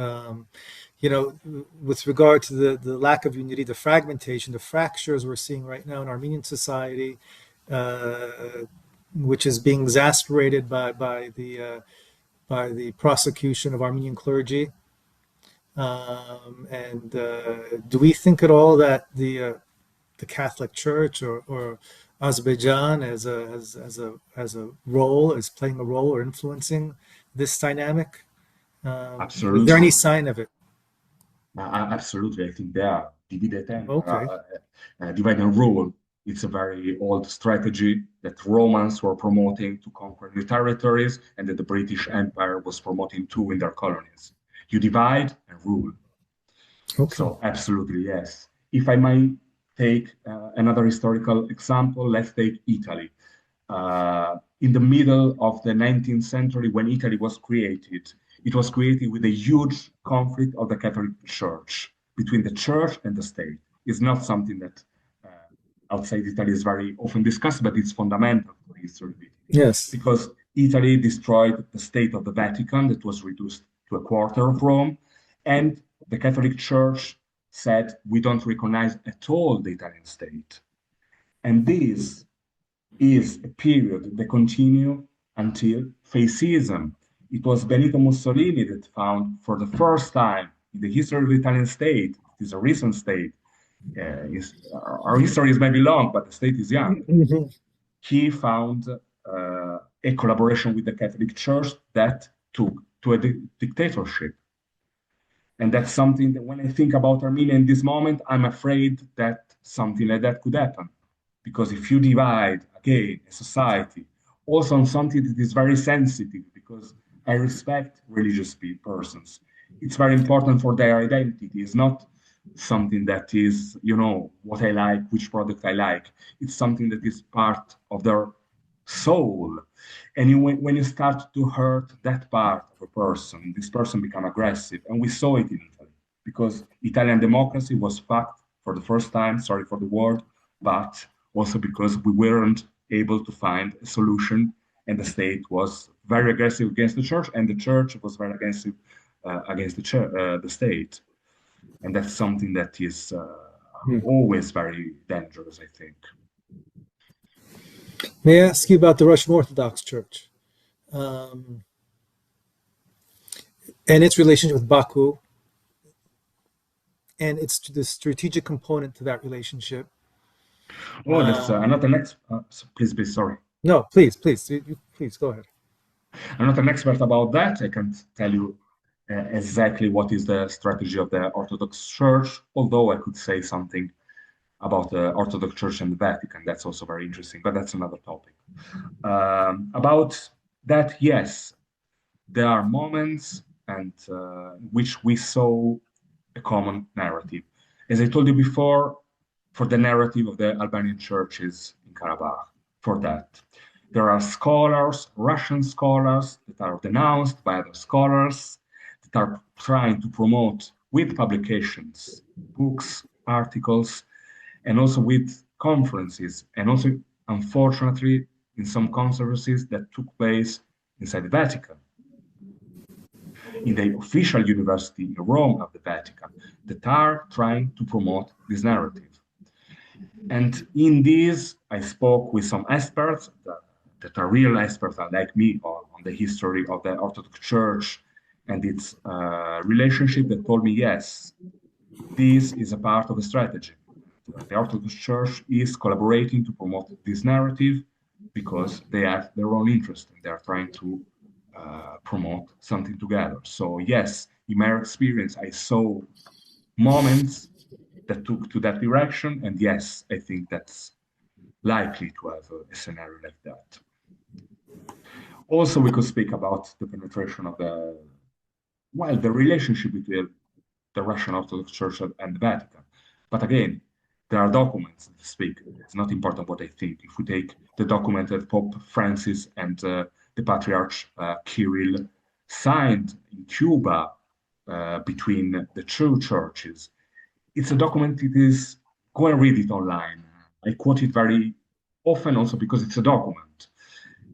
[SPEAKER 1] with regard to the lack of unity, the fragmentation, the fractures we're seeing right now in Armenian society, which is being exasperated by the prosecution of Armenian clergy. And do we think at all that the Catholic Church or Azerbaijan as a role, is playing a role or influencing this dynamic? Is there any
[SPEAKER 2] Absolutely.
[SPEAKER 1] sign of it?
[SPEAKER 2] Absolutely. I think they are divided and
[SPEAKER 1] Okay.
[SPEAKER 2] divide and rule. It's a very old strategy that Romans were promoting to conquer new territories and that the British Empire was promoting too in their colonies. You divide and rule.
[SPEAKER 1] Okay.
[SPEAKER 2] So absolutely, yes. If I might take another historical example, let's take Italy. In the middle of the 19th century, when Italy was created, it was created with a huge conflict of the Catholic Church between the church and the state. It's not something that outside Italy is very often discussed, but it's fundamental for history of Italy.
[SPEAKER 1] Yes.
[SPEAKER 2] Because Italy destroyed the state of the Vatican that was reduced to a quarter of Rome, and the Catholic Church said, we don't recognize at all the Italian state. And this is a period that continued until fascism. It was Benito Mussolini that found for the first time in the history of the Italian state, it is a recent state, our history is maybe long, but the state is young.
[SPEAKER 1] Mhm.
[SPEAKER 2] He found a collaboration with the Catholic Church that took to a dictatorship. And that's something that when I think about Armenia in this moment, I'm afraid that something like that could happen. Because if you divide, again, a society, also on something that is very sensitive, because I respect religious persons, it's very important for their identity. It's not something that is, what I like, which product I like. It's something that is part of their soul. And when you start to hurt that part of a person, this person become aggressive. And we saw it in Italy because Italian democracy was fucked for the first time, sorry for the word, but also because we weren't able to find a solution and the state was very aggressive against the church and the church was very aggressive against the state. And that's something that is always very dangerous, I think.
[SPEAKER 1] May I ask you about the Russian Orthodox Church um, and its relationship with Baku and its the strategic component to that relationship?
[SPEAKER 2] Oh, that's another next. Please be sorry.
[SPEAKER 1] No, please, please, please go ahead.
[SPEAKER 2] I'm not an expert about that. I can't tell you exactly what is the strategy of the Orthodox Church, although I could say something about the Orthodox Church and the Vatican. That's also very interesting, but that's another topic. About that, yes, there are moments and which we saw a common narrative. As I told you before, for the narrative of the Albanian churches in Karabakh, for that. There are scholars, Russian scholars, that are denounced by other scholars, that are trying to promote with publications, books, articles, and also with conferences, and also, unfortunately, in some controversies that took place inside the Vatican, in the official university in Rome of the Vatican, that are trying to promote this narrative. And in this, I spoke with some experts that are real experts like me on the history of the Orthodox Church and its relationship that told me, yes, this is a part of a strategy. The Orthodox Church is collaborating to promote this narrative because they have their own interest and they are trying to promote something together. So yes, in my experience, I saw moments that took to that direction, and yes, I think that's likely to have a scenario like that. Also, we could speak about the penetration of the relationship between the Russian Orthodox Church and the Vatican. But again, there are documents that speak. It's not important what I think. If we take the document that Pope Francis and the Patriarch Kirill signed in Cuba between the two churches, it's a document. It is, go and read it online. I quote it very often also because it's a document.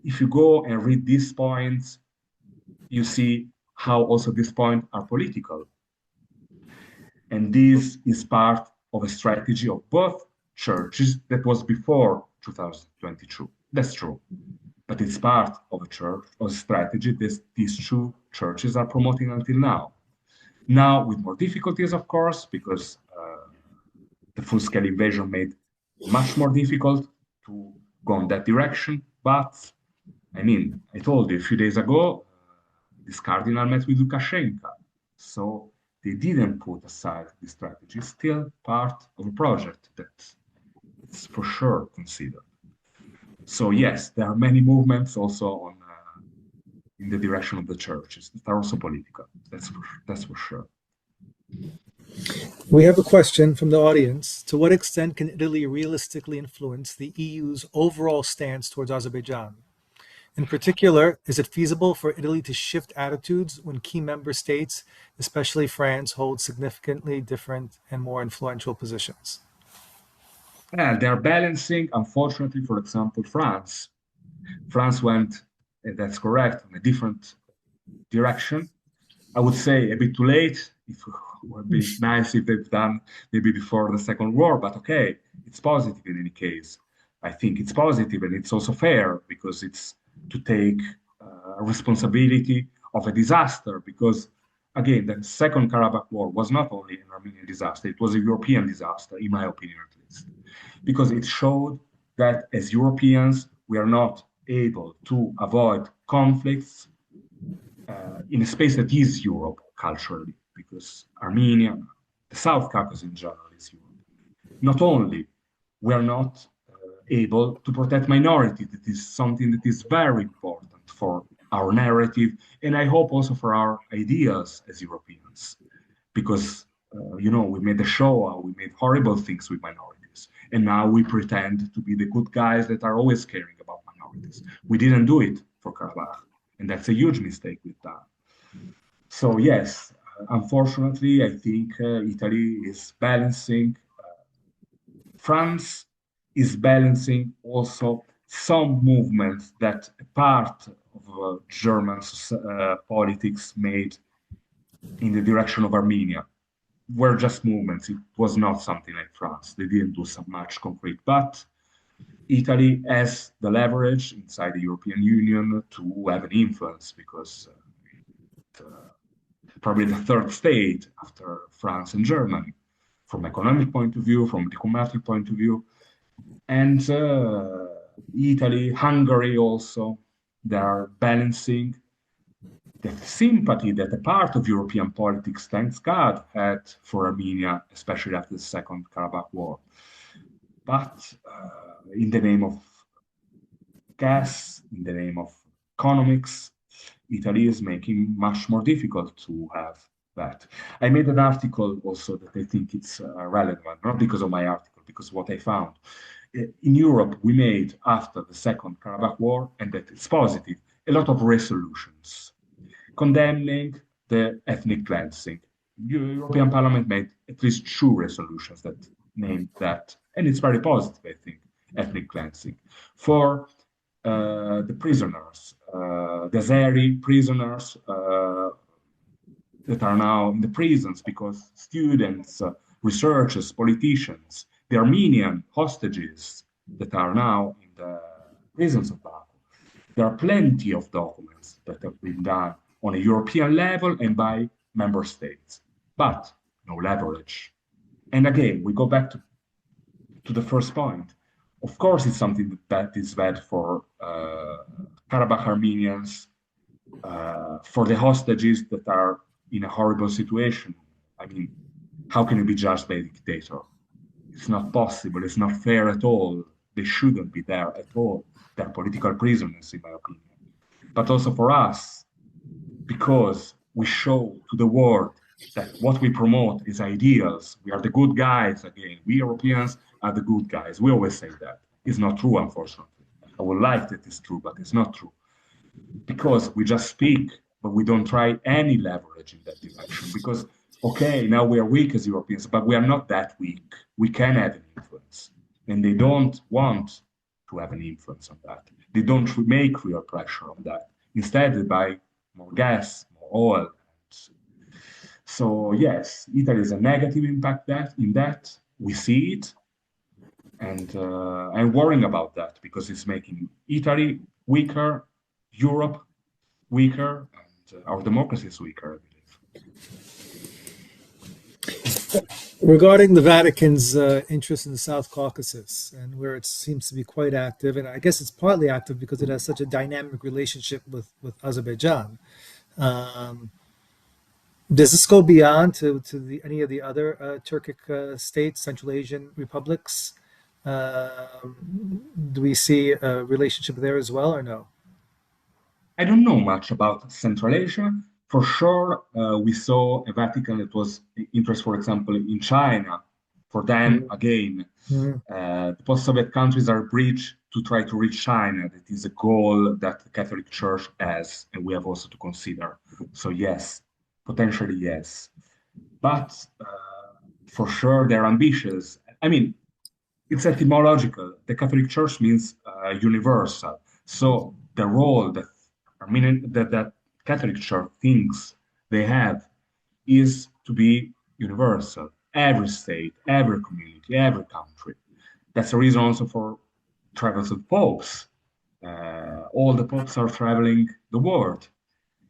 [SPEAKER 2] If you go and read these points, you see how also these points are political. And this is part of a strategy of both churches that was before 2022. That's true. But it's part of a strategy that these two churches are promoting until now. Now, with more difficulties, of course, because the full-scale invasion made much more difficult to go in that direction. But I mean, I told you a few days ago, this cardinal met with Lukashenko. So they didn't put aside this strategy. It's still part of a project that It's for sure considered. So yes, there are many movements also on in the direction of the churches that are also political. That's for sure.
[SPEAKER 1] We have a question from the audience. To what extent can Italy realistically influence the EU's overall stance towards Azerbaijan? In particular, is it feasible for Italy to shift attitudes when key member states, especially France, hold significantly different and more influential positions?
[SPEAKER 2] And they're balancing, unfortunately, for example, France. France went, and that's correct, in a different direction. I would say a bit too late. It would be nice if they've done maybe before the Second War, but okay, it's positive in any case. I think it's positive and it's also fair because it's to take responsibility of a disaster. Because again, the Second Karabakh War was not only an Armenian disaster; it was a European disaster, in my opinion, at least, because it showed that as Europeans we are not able to avoid conflicts in a space that is Europe culturally, because Armenia, the South Caucasus in general, is Europe. Not only we are not able to protect minorities, that is something that is very important for our narrative, and I hope also for our ideas as Europeans, because we made the Shoah, we made horrible things with minorities, and now we pretend to be the good guys that are always caring about minorities. We didn't do it for Karabakh, and that's a huge mistake we've done. So yes, unfortunately, I think Italy is balancing. France is balancing also some movements that a part of German politics made in the direction of Armenia were just movements. It was not something like France. They didn't do so much concrete, but Italy has the leverage inside the European Union to have an influence because probably the third state after France and Germany, from economic point of view, from diplomatic point of view, and Italy, Hungary also, they are balancing the sympathy that a part of European politics, thanks God, had for Armenia, especially after the Second Karabakh War. But in the name of gas, in the name of economics, Italy is making much more difficult to have that. I made an article also that I think it's relevant, not because of my article, because of what I found. In Europe, we made, after the Second Karabakh War, and that it's positive, a lot of resolutions condemning the ethnic cleansing. The European Parliament made at least 2 resolutions that named that, and it's very positive, I think, ethnic cleansing. For the prisoners, the Azeri prisoners that are now in the prisons because students, researchers, politicians, the Armenian hostages that are now in the prisons of Baku. There are plenty of documents that have been done on a European level and by member states, but no leverage. And again, we go back to the first point. Of course, it's something that is bad for Karabakh Armenians, for the hostages that are in a horrible situation. I mean, how can you be judged by a dictator? It's not possible. It's not fair at all. They shouldn't be there at all. They're political prisoners, in my opinion. But also for us, because we show to the world that what we promote is ideals. We are the good guys again. We Europeans are the good guys. We always say that. It's not true, unfortunately. I would like that it's true, but it's not true. Because we just speak, but we don't try any leverage in that direction. Because, okay, now we are weak as Europeans, but we are not that weak. We can have an influence. And they don't want to have an influence on that. They don't make real pressure on that. Instead, they buy more gas, more oil. So yes, Italy has a negative impact in that. We see it. And I'm worrying about that because it's making Italy weaker, Europe weaker, and our democracy is weaker, I believe.
[SPEAKER 1] Regarding the Vatican's interest in the South Caucasus and where it seems to be quite active, and I guess it's partly active because it has such a dynamic relationship with Azerbaijan. Does this go beyond to any of the other Turkic states, Central Asian republics? Do we see a relationship there as well, or no?
[SPEAKER 2] I don't know much about Central Asia. For sure, we saw a Vatican that was interested, for example, in China. For them, again,
[SPEAKER 1] Mm-hmm.
[SPEAKER 2] the post-Soviet countries are a bridge to try to reach China. That is a goal that the Catholic Church has, and we have also to consider. So yes, potentially yes. But for sure, they're ambitious. I mean, it's etymological. The Catholic Church means universal. So the role that that Catholic Church thinks they have is to be universal. Every state, every community, every country. That's the reason also for travels of popes. All the popes are traveling the world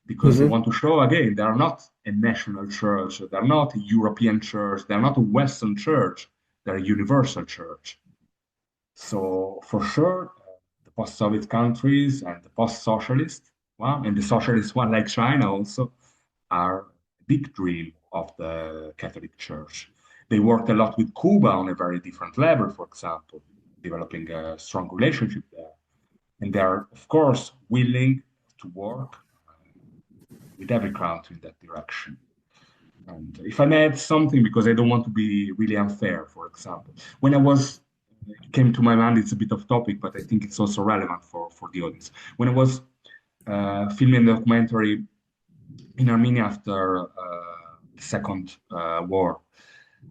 [SPEAKER 2] because they
[SPEAKER 1] Mm-hmm.
[SPEAKER 2] want to show again they are not a national church, they're not a European church, they're not a Western church, they're a universal church. So for sure, the post-Soviet countries and the post-socialist one, and the socialist one like China also, are a big dream of the Catholic Church. They worked a lot with Cuba on a very different level, for example, developing a strong relationship there. And they are, of course, willing to work with every country in that direction. And if I may add something, because I don't want to be really unfair, for example, when I was it came to my mind, it's a bit off topic, but I think it's also relevant for the audience. When I was filming a documentary in Armenia after the Second War,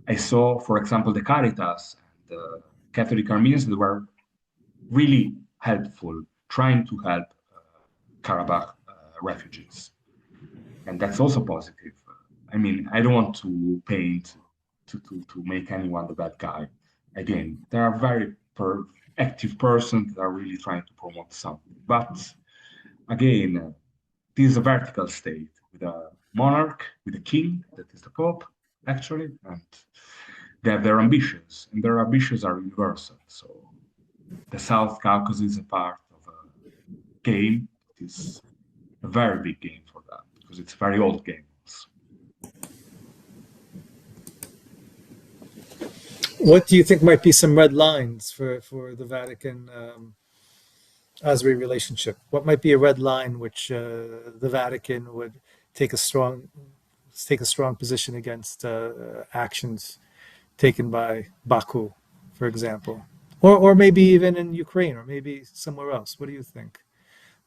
[SPEAKER 2] I saw, for example, the Caritas and the Catholic Armenians that were really helpful, trying to help Karabakh refugees. And that's also positive. I mean, I don't want to paint to make anyone the bad guy. Again, there are very active persons that are really trying to promote something. But again, this is a vertical state with a monarch, with a king, that is the Pope, actually, and they have their ambitions, and their ambitions are universal. So the South Caucasus is a part of a game that is a very big game for them because it's a very old game.
[SPEAKER 1] What do you think might be some red lines for the Vatican Azerbaijan relationship? What might be a red line which the Vatican would take a strong take a strong position against actions taken by Baku, for example, or maybe even in Ukraine, or maybe somewhere else? What do you think?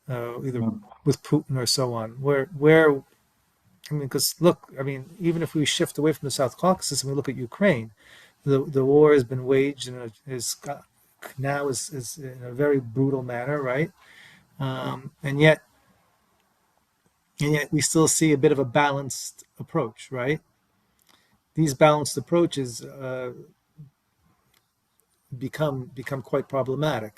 [SPEAKER 1] Either
[SPEAKER 2] Um,
[SPEAKER 1] with Putin or so on. Where I mean, because look, I mean, even if we shift away from the South Caucasus and we look at Ukraine, the war has been waged and is now is in a very brutal manner, right? And yet we still see a bit of a balanced approach, right? These balanced approaches become quite problematic,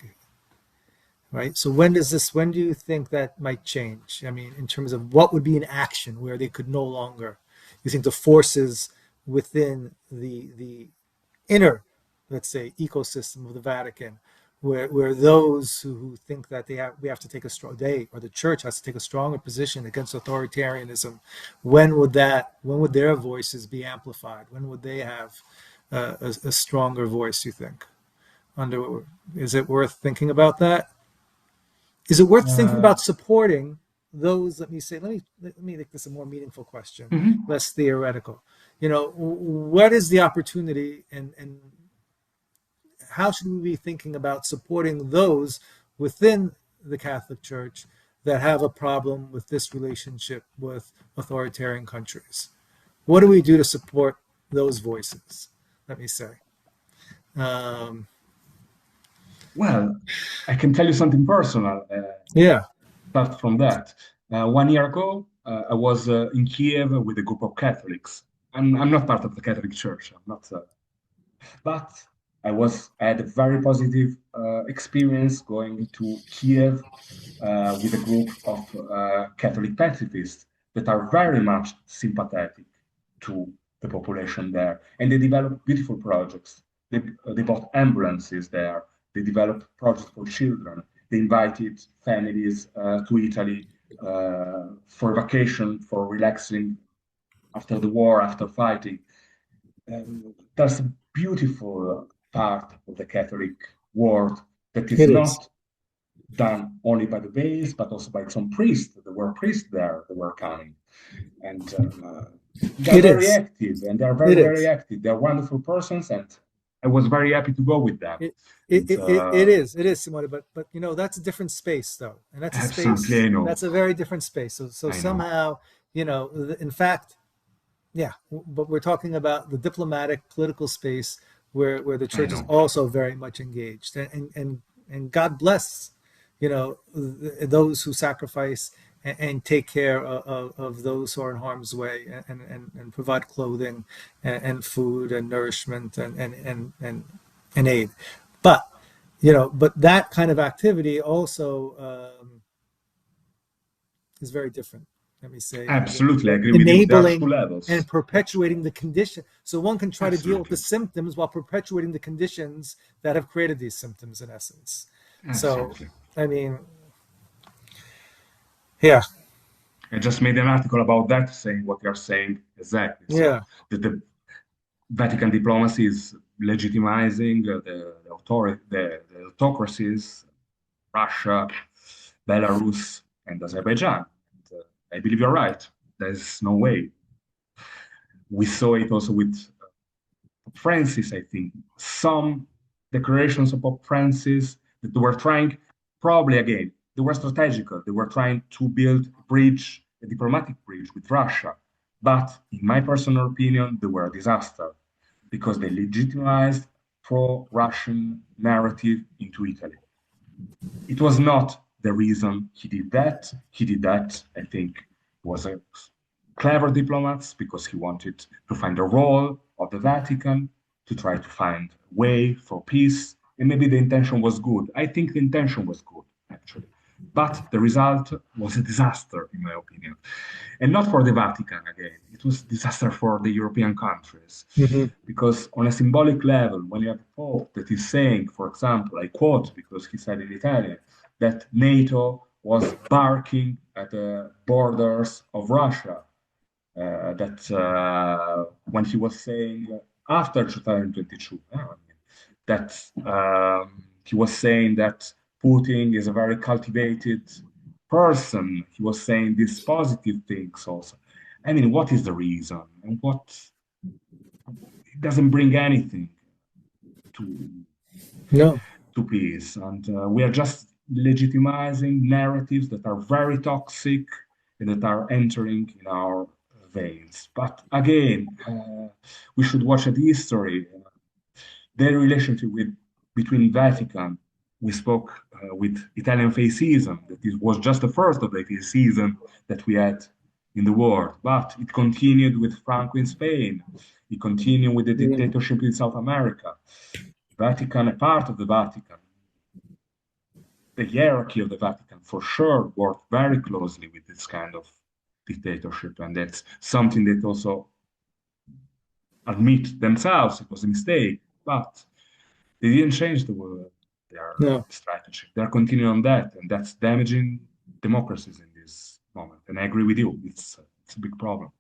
[SPEAKER 1] right? So when do you think that might change? I mean, in terms of what would be an action where they could no longer, you think the forces within the inner, let's say, ecosystem of the Vatican, where those who think that we have to take a strong, they or the church has to take a stronger position against authoritarianism, when would their voices be amplified? When would they have a stronger voice? You think? Under Is it worth thinking about that? Is it worth thinking
[SPEAKER 2] uh,
[SPEAKER 1] about supporting those? Let me make this a more meaningful question,
[SPEAKER 2] mhm.
[SPEAKER 1] less theoretical. What is the opportunity, and how should we be thinking about supporting those within the Catholic Church that have a problem with this relationship with authoritarian countries? What do we do to support those voices? Let me say. Um,
[SPEAKER 2] Well, I can tell you something personal.
[SPEAKER 1] yeah.
[SPEAKER 2] Start from that. 1 year ago, I was in Kiev with a group of Catholics. I'm not part of the Catholic Church. I'm not, but I had a very positive experience going to Kiev with a group of Catholic pacifists that are very much sympathetic to the population there, and they developed beautiful projects. They bought ambulances there. They developed projects for children. They invited families to Italy for vacation, for relaxing after the war, after fighting. There's a beautiful part of the Catholic world that is
[SPEAKER 1] It is.
[SPEAKER 2] not done only by the base, but also by some priests. There were priests there that were coming. And they're
[SPEAKER 1] It
[SPEAKER 2] very
[SPEAKER 1] is.
[SPEAKER 2] active, and they're
[SPEAKER 1] It
[SPEAKER 2] very, very
[SPEAKER 1] is.
[SPEAKER 2] active. They're wonderful persons, and I was very happy to go with them.
[SPEAKER 1] It,
[SPEAKER 2] And
[SPEAKER 1] it is, Simone, but you know, that's a different space though. And that's a
[SPEAKER 2] absolutely,
[SPEAKER 1] space,
[SPEAKER 2] I know,
[SPEAKER 1] that's a very different space. So
[SPEAKER 2] I know,
[SPEAKER 1] somehow, you know, in fact, yeah, but we're talking about the diplomatic political space where the
[SPEAKER 2] I
[SPEAKER 1] church is
[SPEAKER 2] know,
[SPEAKER 1] also very much engaged. And God bless, you know, those who sacrifice and take care of those who are in harm's way and provide clothing and food and nourishment and aid. But you know, but that kind of activity also is very different. Let me say,
[SPEAKER 2] absolutely, I agree with you. There are two
[SPEAKER 1] enabling and
[SPEAKER 2] levels.
[SPEAKER 1] perpetuating the condition. So one can try to deal with the
[SPEAKER 2] Absolutely,
[SPEAKER 1] symptoms while perpetuating the conditions that have created these symptoms, in essence. So,
[SPEAKER 2] absolutely.
[SPEAKER 1] I mean, yeah,
[SPEAKER 2] I just made an article about that, saying what you're saying exactly. So
[SPEAKER 1] yeah,
[SPEAKER 2] that the Vatican diplomacy is legitimizing the authority, the autocracies, Russia, Belarus, and Azerbaijan. And, I believe you're right. There's no way. We saw it also with Pope Francis, I think. Some declarations of Pope Francis that they were trying, probably again, they were strategical. They were trying to build a bridge, a diplomatic bridge with Russia. But in my personal opinion, they were a disaster because they legitimized pro-Russian narrative into Italy. It was not the reason he did that. He did that, I think, was a clever diplomat because he wanted to find a role of the Vatican to try to find a way for peace. And maybe the intention was good. I think the intention was good, actually. But the result was a disaster, in my opinion. And not for the Vatican, again. It was a disaster for the European countries.
[SPEAKER 1] hmm
[SPEAKER 2] Because on a symbolic level, when you have a Pope that is saying, for example, I quote because he said in Italian, that NATO was barking at the borders of Russia, that when he was saying after 2022, that he was saying that Putin is a very cultivated person. He was saying these positive things also. I mean, what is the reason? And what it doesn't bring anything to
[SPEAKER 1] no,
[SPEAKER 2] peace. And we are just legitimizing narratives that are very toxic and that are entering in our veins. But again, we should watch at history, their relationship between Vatican. We spoke with Italian fascism, that it was just the first of the fascism that we had in the world. But it continued with Franco in Spain. It continued with the
[SPEAKER 1] yeah,
[SPEAKER 2] dictatorship in South America. Vatican, a part of the Vatican, the hierarchy of the Vatican for sure worked very closely with this kind of dictatorship. And that's something that also admit themselves it was a mistake, but they didn't change their
[SPEAKER 1] no.
[SPEAKER 2] strategy. They're continuing on that, and that's damaging democracies in this moment. And I agree with you, it's a big problem.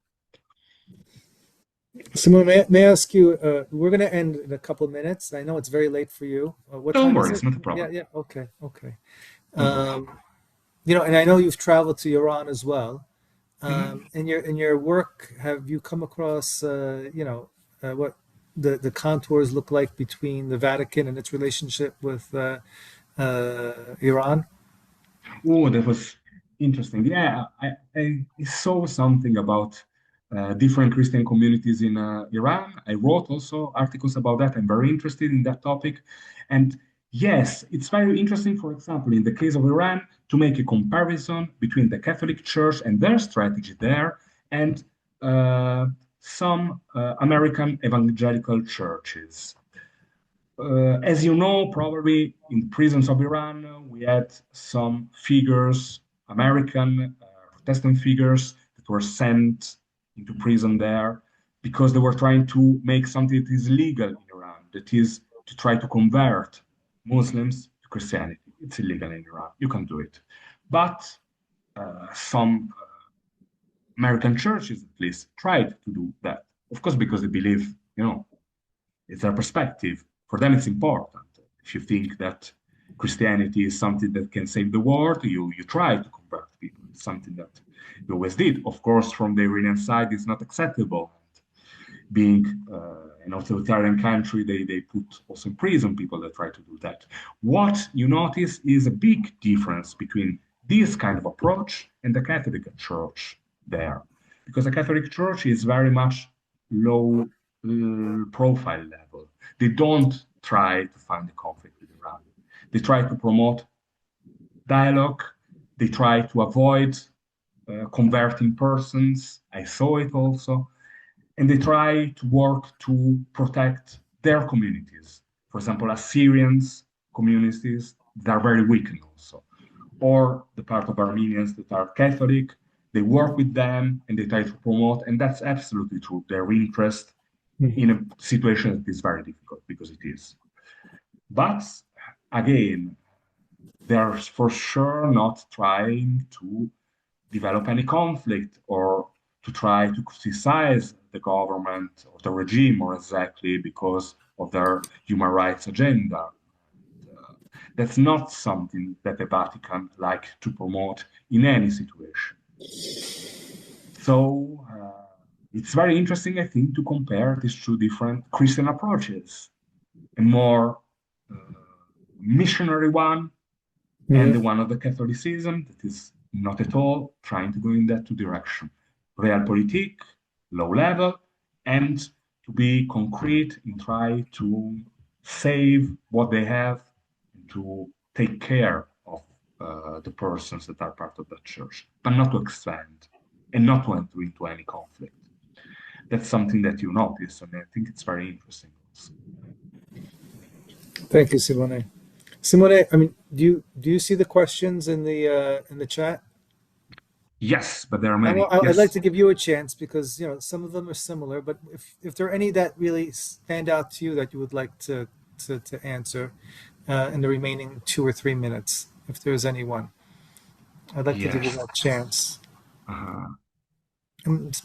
[SPEAKER 1] Simone, may I ask you? We're going to end in a couple of minutes. I know it's very late for you. What
[SPEAKER 2] Don't
[SPEAKER 1] time is
[SPEAKER 2] worry,
[SPEAKER 1] it?
[SPEAKER 2] it's not a
[SPEAKER 1] Yeah,
[SPEAKER 2] problem.
[SPEAKER 1] yeah. Okay, okay.
[SPEAKER 2] Don't worry.
[SPEAKER 1] Um, you know, and I know you've traveled to Iran as well.
[SPEAKER 2] Mhm.
[SPEAKER 1] In your work, have you come across, what the contours look like between the Vatican and its relationship with Iran?
[SPEAKER 2] Oh, that was interesting. Yeah, I saw something about different Christian communities in Iran. I wrote also articles about that. I'm very interested in that topic. And yes, it's very interesting, for example, in the case of Iran, to make a comparison between the Catholic Church and their strategy there and some American evangelical churches. As you know, probably in the prisons of Iran, we had some figures, American Protestant figures, that were sent into prison there because they were trying to make something that is legal in Iran, that is to try to convert Muslims to Christianity. It's illegal in Iran. You can do it. But some American churches, at least, tried to do that. Of course, because they believe, it's their perspective. For For them, it's important. If you think that Christianity is something that can save the world, you try to convert people. It's something that they always did. Of course, from the Iranian side, it's not acceptable. Being an authoritarian country, they put also in prison people that try to do that. What you notice is a big difference between this kind of approach and the Catholic Church there, because the Catholic Church is very much low profile level. They don't try to find a conflict with Iran. They try to promote dialogue. They try to avoid converting persons. I saw it also. And they try to work to protect their communities. For example, Assyrians communities that are very weakened also, or the part of Armenians that are Catholic. They work with them and they try to promote, and that's absolutely true. Their interest in a situation that is very difficult, because it is. But again, they're for sure not trying to develop any conflict or to try to criticize the government or the regime more exactly because of their human rights agenda. That's not something that the Vatican like to promote in any situation. So it's very interesting, I think, to compare these two different Christian approaches, a more missionary one and the one of the Catholicism that is not at all trying to go in that direction. Realpolitik, low level, and to be concrete and try to save what they have and to take care of the persons that are part of that church, but not to expand and not to enter into any conflict. That's something that you notice, and I think it's very interesting also.
[SPEAKER 1] Thank you, Simone. Simone, I mean, do you see the questions in the chat?
[SPEAKER 2] Yes, but there are many.
[SPEAKER 1] I'd
[SPEAKER 2] Yes.
[SPEAKER 1] like to give you a chance because some of them are similar, but if there are any that really stand out to you that you would like to answer in the remaining 2 or 3 minutes, if there's any one, I'd like to give you that chance.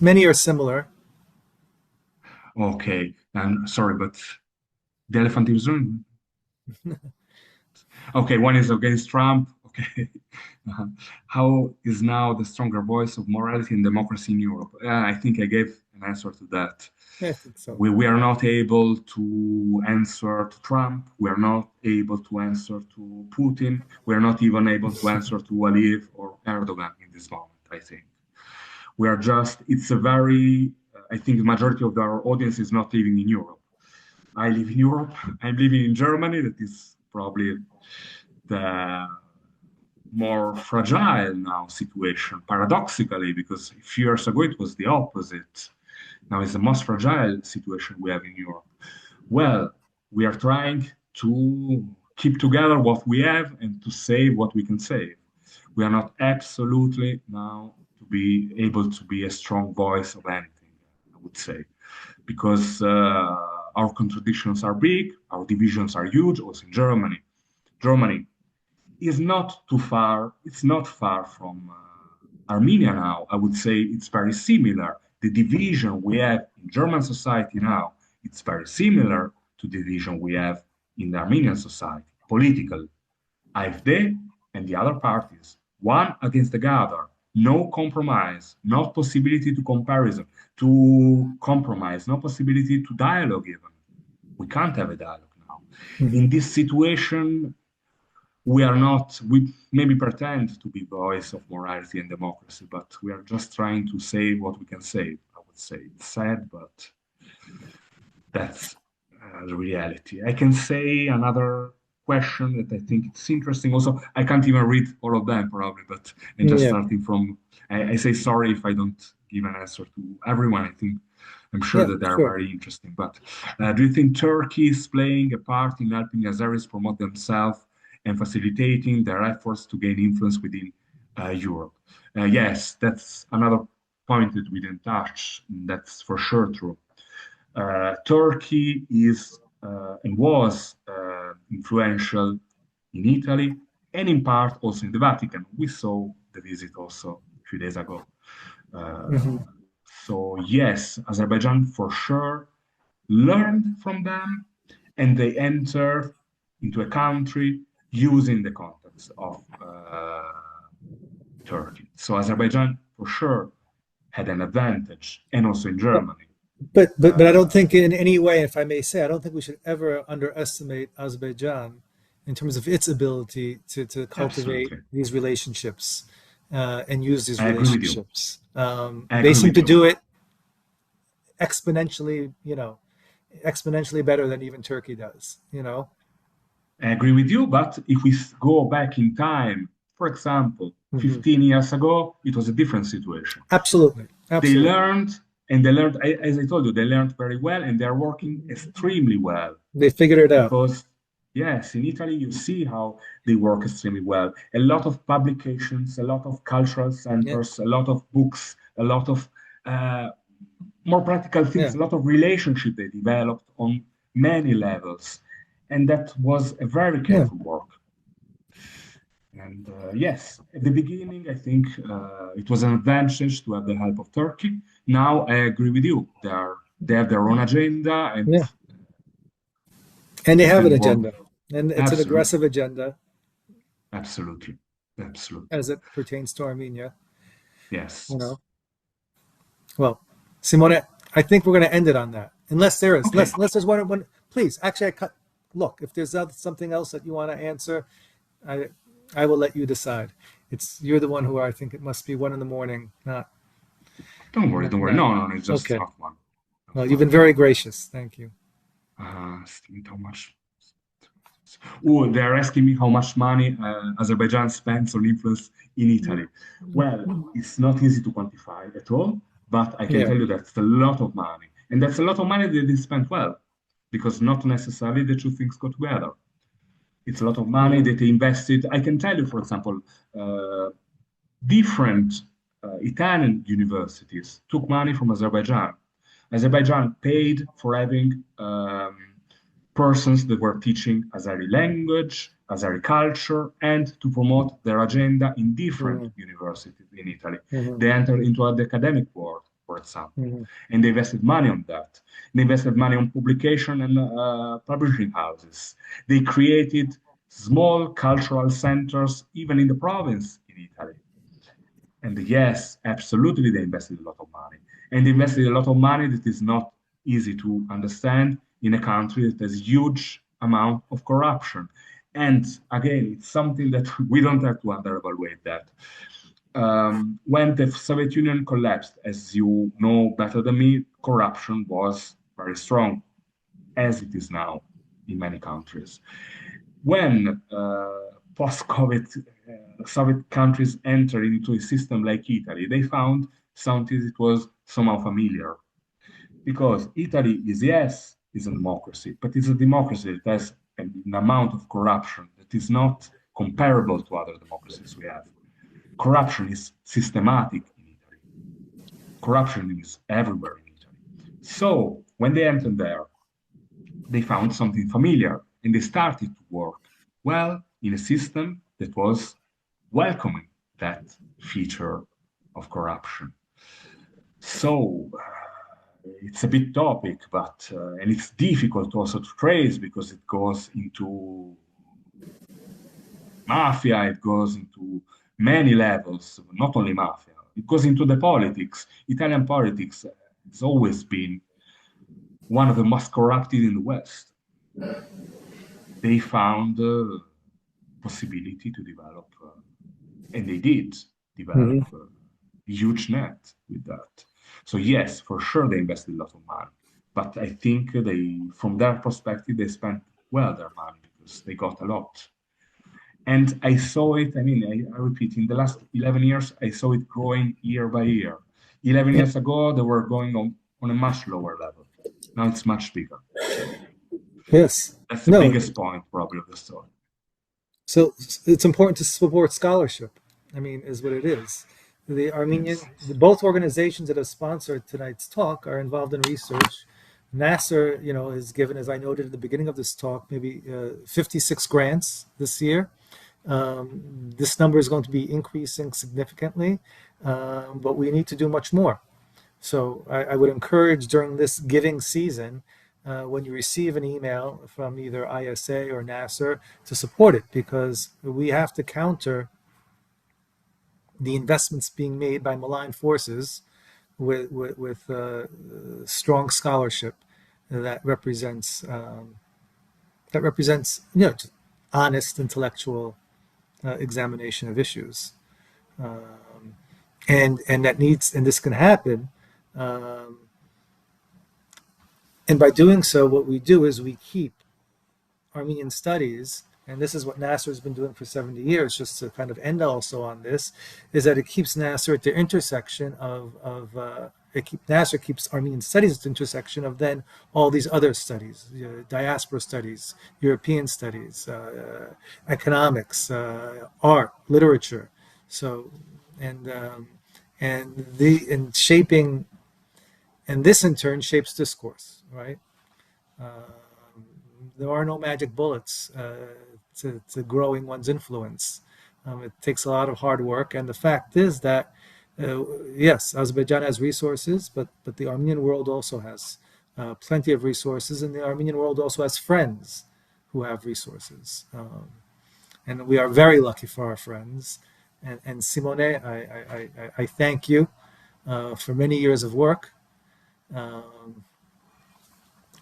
[SPEAKER 1] Many are similar.
[SPEAKER 2] Okay, I'm sorry, but the elephant in the room. Okay, one is against Trump. Okay. How is now the stronger voice of morality and democracy in Europe? I think I gave an answer to that.
[SPEAKER 1] I think so.
[SPEAKER 2] We are not able to answer to Trump. We are not able to answer to Putin. We are not even able to answer to Aliyev or Erdogan in this moment, I think. We are just, it's a very, I think the majority of our audience is not living in Europe. I live in Europe. I'm living in Germany. That is probably the more fragile now situation, paradoxically, because a few years ago it was the opposite. Now it's the most fragile situation we have in Europe. Well, we are trying to keep together what we have and to save what we can save. We are not absolutely now to be able to be a strong voice of anything, I would say, because our contradictions are big, our divisions are huge, also in Germany. Germany is not too far, it's not far from Armenia now. I would say it's very similar. The division we have in German society now, it's very similar to the division we have in the Armenian society, political. AfD and the other parties, one against the other, no compromise, no possibility to comparison, to compromise, no possibility to dialogue even. We can't have a dialogue now. In this situation, we are not, we maybe pretend to be voice of morality and democracy, but we are just trying to save what we can save. I would say it's sad, but that's the reality. I can say another question that I think it's interesting. Also, I can't even read all of them probably, but I'm just starting from, I say sorry if I don't give an answer to everyone. I think I'm sure that they are very interesting. But do you think Turkey is playing a part in helping Azeris promote themselves and facilitating their efforts to gain influence within Europe? Yes, that's another point that we didn't touch. That's for sure true. Turkey is and was influential in Italy and in part also in the Vatican. We saw the visit also a few days ago. So yes, Azerbaijan for sure learned from them and they enter into a country using the context of Turkey. So Azerbaijan, for sure, had an advantage, and also in Germany.
[SPEAKER 1] But I don't think in any way, if I may say, I don't think we should ever underestimate Azerbaijan in terms of its ability to cultivate
[SPEAKER 2] Absolutely.
[SPEAKER 1] these relationships and use these
[SPEAKER 2] I agree with you.
[SPEAKER 1] relationships.
[SPEAKER 2] I
[SPEAKER 1] They
[SPEAKER 2] agree
[SPEAKER 1] seem
[SPEAKER 2] with
[SPEAKER 1] to
[SPEAKER 2] you.
[SPEAKER 1] do it exponentially, exponentially better than even Turkey does.
[SPEAKER 2] I agree with you, but if we go back in time, for example,
[SPEAKER 1] Hmm.
[SPEAKER 2] 15 years ago, it was a different situation.
[SPEAKER 1] Absolutely.
[SPEAKER 2] They
[SPEAKER 1] Absolutely.
[SPEAKER 2] learned, and they learned, as I told you, they learned very well, and they're working extremely well.
[SPEAKER 1] They figured it out.
[SPEAKER 2] Because, yes, in Italy, you see how they work extremely well. A lot of publications, a lot of cultural
[SPEAKER 1] Yeah.
[SPEAKER 2] centers, a lot of books, a lot of uh, more practical things,
[SPEAKER 1] Yeah.
[SPEAKER 2] a lot of relationship they developed on many levels. And that was a very
[SPEAKER 1] Yeah.
[SPEAKER 2] careful work. And yes, at the beginning, I think it was an advantage to have the help of Turkey. Now I agree with you. They have their own agenda, and
[SPEAKER 1] Yeah. And they
[SPEAKER 2] they
[SPEAKER 1] have an
[SPEAKER 2] can work
[SPEAKER 1] agenda. And it's an
[SPEAKER 2] absolutely,
[SPEAKER 1] aggressive agenda
[SPEAKER 2] absolutely, absolutely.
[SPEAKER 1] as it pertains to Armenia.
[SPEAKER 2] Yes.
[SPEAKER 1] You know. Well, Simone, I think we're going to end it on that. Unless there is,
[SPEAKER 2] Okay.
[SPEAKER 1] unless there's one. Please, actually, I cut. Look, if there's something else that you want to answer, I, I will let you decide. You're the one who I think it must be 1 in the morning, not
[SPEAKER 2] Don't worry,
[SPEAKER 1] not
[SPEAKER 2] don't worry.
[SPEAKER 1] nine.
[SPEAKER 2] No, no, no, it's just
[SPEAKER 1] Okay.
[SPEAKER 2] half one. Half
[SPEAKER 1] Well, you've
[SPEAKER 2] one.
[SPEAKER 1] been very gracious. Thank you.
[SPEAKER 2] Estimate how much. Oh, they're asking me how much money Azerbaijan spends on influence in Italy. Well, it's not easy to quantify at all, but I can
[SPEAKER 1] Yeah.
[SPEAKER 2] tell you that's a lot of money. And that's a lot of money that they spent well, because not necessarily the two things go together. It's a lot of money
[SPEAKER 1] Mhm.
[SPEAKER 2] that they invested. I can tell you, for example, uh, different Italian universities took money from Azerbaijan. Azerbaijan paid for having persons that were teaching Azeri language, Azeri culture, and to promote their agenda in different
[SPEAKER 1] Mhm.
[SPEAKER 2] universities in Italy.
[SPEAKER 1] Mhm.
[SPEAKER 2] They entered into the academic world, for example,
[SPEAKER 1] Mhm.
[SPEAKER 2] and they invested money on that. They invested money on publication and publishing houses. They created small cultural centers, even in the province in Italy. And yes, absolutely, they invested a lot of money. And they invested a lot of money that is not easy to understand in a country that has huge amount of corruption. And again, it's something that we don't have to underevaluate that. When the Soviet Union collapsed, as you know better than me, corruption was very strong, as it is now in many countries. When post-COVID Soviet countries entered into a system like Italy, they found something that was somehow familiar. Because Italy is, yes, is a democracy, but it's a democracy that has an amount of corruption that is not comparable to other democracies we have. Corruption is systematic in Italy. Corruption is everywhere in Italy. So when they entered there, they found something familiar and they started to work well in a system that was welcoming that feature of corruption. So it's a big topic, but and it's difficult also to trace because it goes into mafia, it goes into many levels, not only mafia, it goes into the politics. Italian politics has always been one of the most corrupted in the West. They found possibility to develop, and they did develop
[SPEAKER 1] Mhm.
[SPEAKER 2] a huge net with that. So yes, for sure they invested a lot of money, but I think from their perspective, they spent well their money because they got a lot. And I saw it. I mean, I repeat, in the last 11 years, I saw it growing year by year. 11
[SPEAKER 1] Yeah.
[SPEAKER 2] years ago, they were going on a much lower level. Now it's much bigger. So
[SPEAKER 1] Yes.
[SPEAKER 2] that's the
[SPEAKER 1] No.
[SPEAKER 2] biggest point, probably, of the story.
[SPEAKER 1] So it's important to support scholarship. I mean, is what it is.
[SPEAKER 2] Yes.
[SPEAKER 1] Both organizations that have sponsored tonight's talk are involved in research. NAASR, has given, as I noted at the beginning of this talk, maybe 56 grants this year. This number is going to be increasing significantly, but we need to do much more. So I would encourage during this giving season when you receive an email from either ISA or NAASR to support it, because we have to counter the investments being made by malign forces with strong scholarship that represents just honest intellectual examination of issues, and that needs, and this can happen, um, and by doing so, what we do is we keep Armenian studies, and this is what NAASR has been doing for 70 years, just to kind of end also on this, is that it keeps NAASR at the intersection NAASR keeps Armenian studies at the intersection of then all these other studies, diaspora studies, European studies, economics, art, literature. So, and shaping, and this in turn shapes discourse, right? There are no magic bullets to growing one's influence. It takes a lot of hard work, and the fact is that yes, Azerbaijan has resources, but the Armenian world also has plenty of resources, and the Armenian world also has friends who have resources, and we are very lucky for our friends. And Simone, I thank you for many years of work. Um,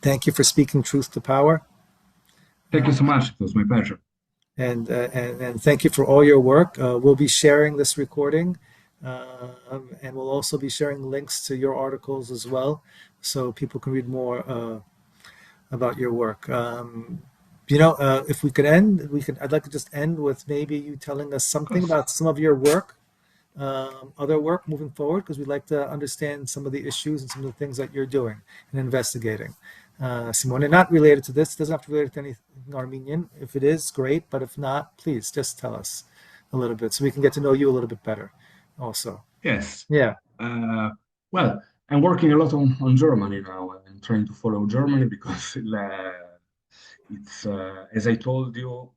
[SPEAKER 1] Thank you for speaking truth to power.
[SPEAKER 2] Thank you so much. It was my pleasure.
[SPEAKER 1] And thank you for all your work. We'll be sharing this recording, and we'll also be sharing links to your articles as well, so people can read more about your work. If we could end, I'd like to just end with maybe you telling us something about some of your work, other work moving forward, because we'd like to understand some of the issues and some of the things that you're doing and investigating. Simone, not related to this, doesn't have to relate to anything Armenian. If it is, great, but if not, please just tell us a little bit so we can get to know you a little bit better also.
[SPEAKER 2] Yes.
[SPEAKER 1] Yeah.
[SPEAKER 2] Well, I'm working a lot on Germany now. I'm trying to follow Germany because it's, as I told you,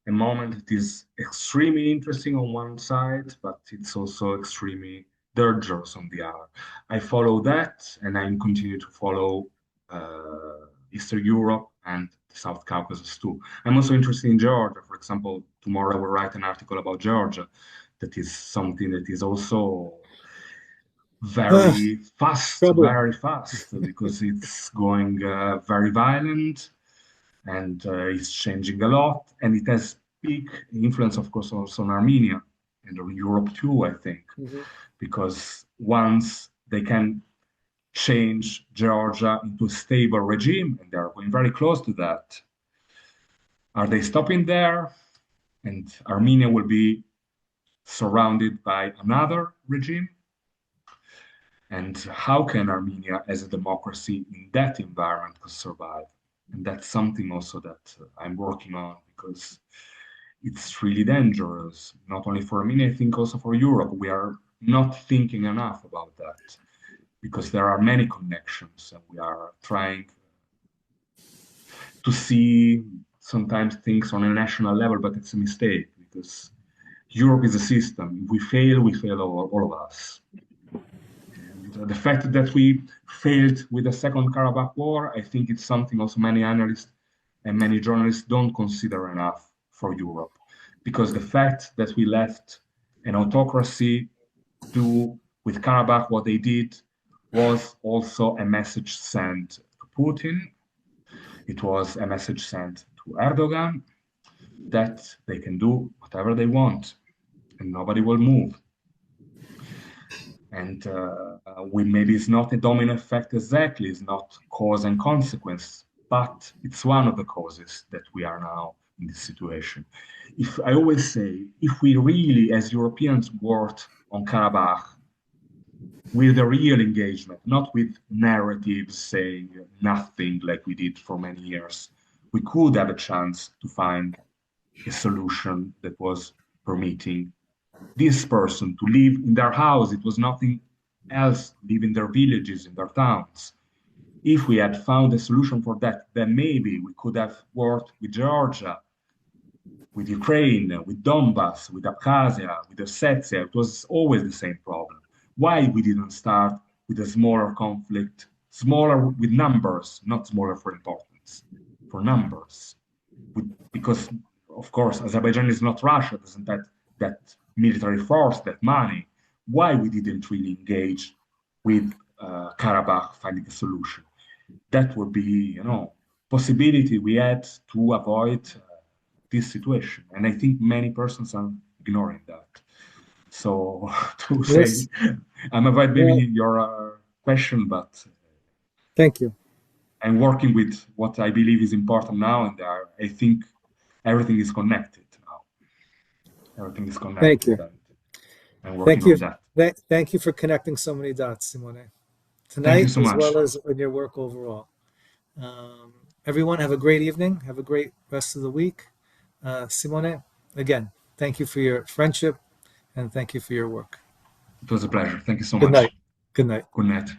[SPEAKER 2] a moment that is extremely interesting on one side, but it's also extremely dangerous on the other. I follow that, and I continue to follow Eastern Europe and the South Caucasus too. I'm also interested in Georgia. For example, tomorrow I will write an article about Georgia. That is something that is also
[SPEAKER 1] Trouble.
[SPEAKER 2] very fast, because it's going very violent, and it's changing a lot, and it has big influence, of course, also on Armenia and on Europe too, I think,
[SPEAKER 1] Mm-hmm.
[SPEAKER 2] because once they can change Georgia into a stable regime, and they're going very close to that, are they stopping there? And Armenia will be surrounded by another regime? And how can Armenia, as a democracy in that environment, survive? And that's something also that I'm working on, because it's really dangerous, not only for Armenia, I think also for Europe. We are not thinking enough about that, because there are many connections, and we are trying to see sometimes things on a national level, but it's a mistake, because Europe is a system. If we fail all of us. And the fact that we failed with the Second Karabakh War, I think it's something also many analysts and many journalists don't consider enough for Europe. Because the fact that we left an autocracy do with Karabakh what they did was also a message sent to Putin. It was a message sent to Erdogan that they can do whatever they want and nobody will move. And we maybe it's not a domino effect exactly, it's not cause and consequence, but it's one of the causes that we are now in this situation. If I always say, if we really, as Europeans, worked on Karabakh with a real engagement, not with narratives saying nothing like we did for many years, we could have a chance to find a solution that was permitting this person to live in their house. It was nothing else, live in their villages, in their towns. If we had found a solution for that, then maybe we could have worked with Georgia, with Ukraine, with Donbass, with Abkhazia, with Ossetia. It was always the same problem. Why we didn't start with a smaller conflict smaller with numbers, not smaller for importance, for numbers. Because, of course, Azerbaijan is not Russia, doesn't have that military force, that money. Why we didn't really engage with Karabakh finding a solution? That would be, possibility we had to avoid this situation. And I think many persons are ignoring that. So to say,
[SPEAKER 1] Yes.
[SPEAKER 2] I'm avoiding
[SPEAKER 1] Well,
[SPEAKER 2] your question, but
[SPEAKER 1] thank you.
[SPEAKER 2] I'm working with what I believe is important now, and I think everything is connected now. Everything is
[SPEAKER 1] Thank
[SPEAKER 2] connected,
[SPEAKER 1] you.
[SPEAKER 2] and I'm working
[SPEAKER 1] Thank you.
[SPEAKER 2] on that.
[SPEAKER 1] Thank you for connecting so many dots, Simone,
[SPEAKER 2] Thank you
[SPEAKER 1] tonight
[SPEAKER 2] so
[SPEAKER 1] as well
[SPEAKER 2] much.
[SPEAKER 1] as in your work overall. Everyone, have a great evening. Have a great rest of the week. Simone, again, thank you for your friendship and thank you for your work.
[SPEAKER 2] It was a pleasure. Thank you so
[SPEAKER 1] Good
[SPEAKER 2] much.
[SPEAKER 1] night. Good night.
[SPEAKER 2] Good night.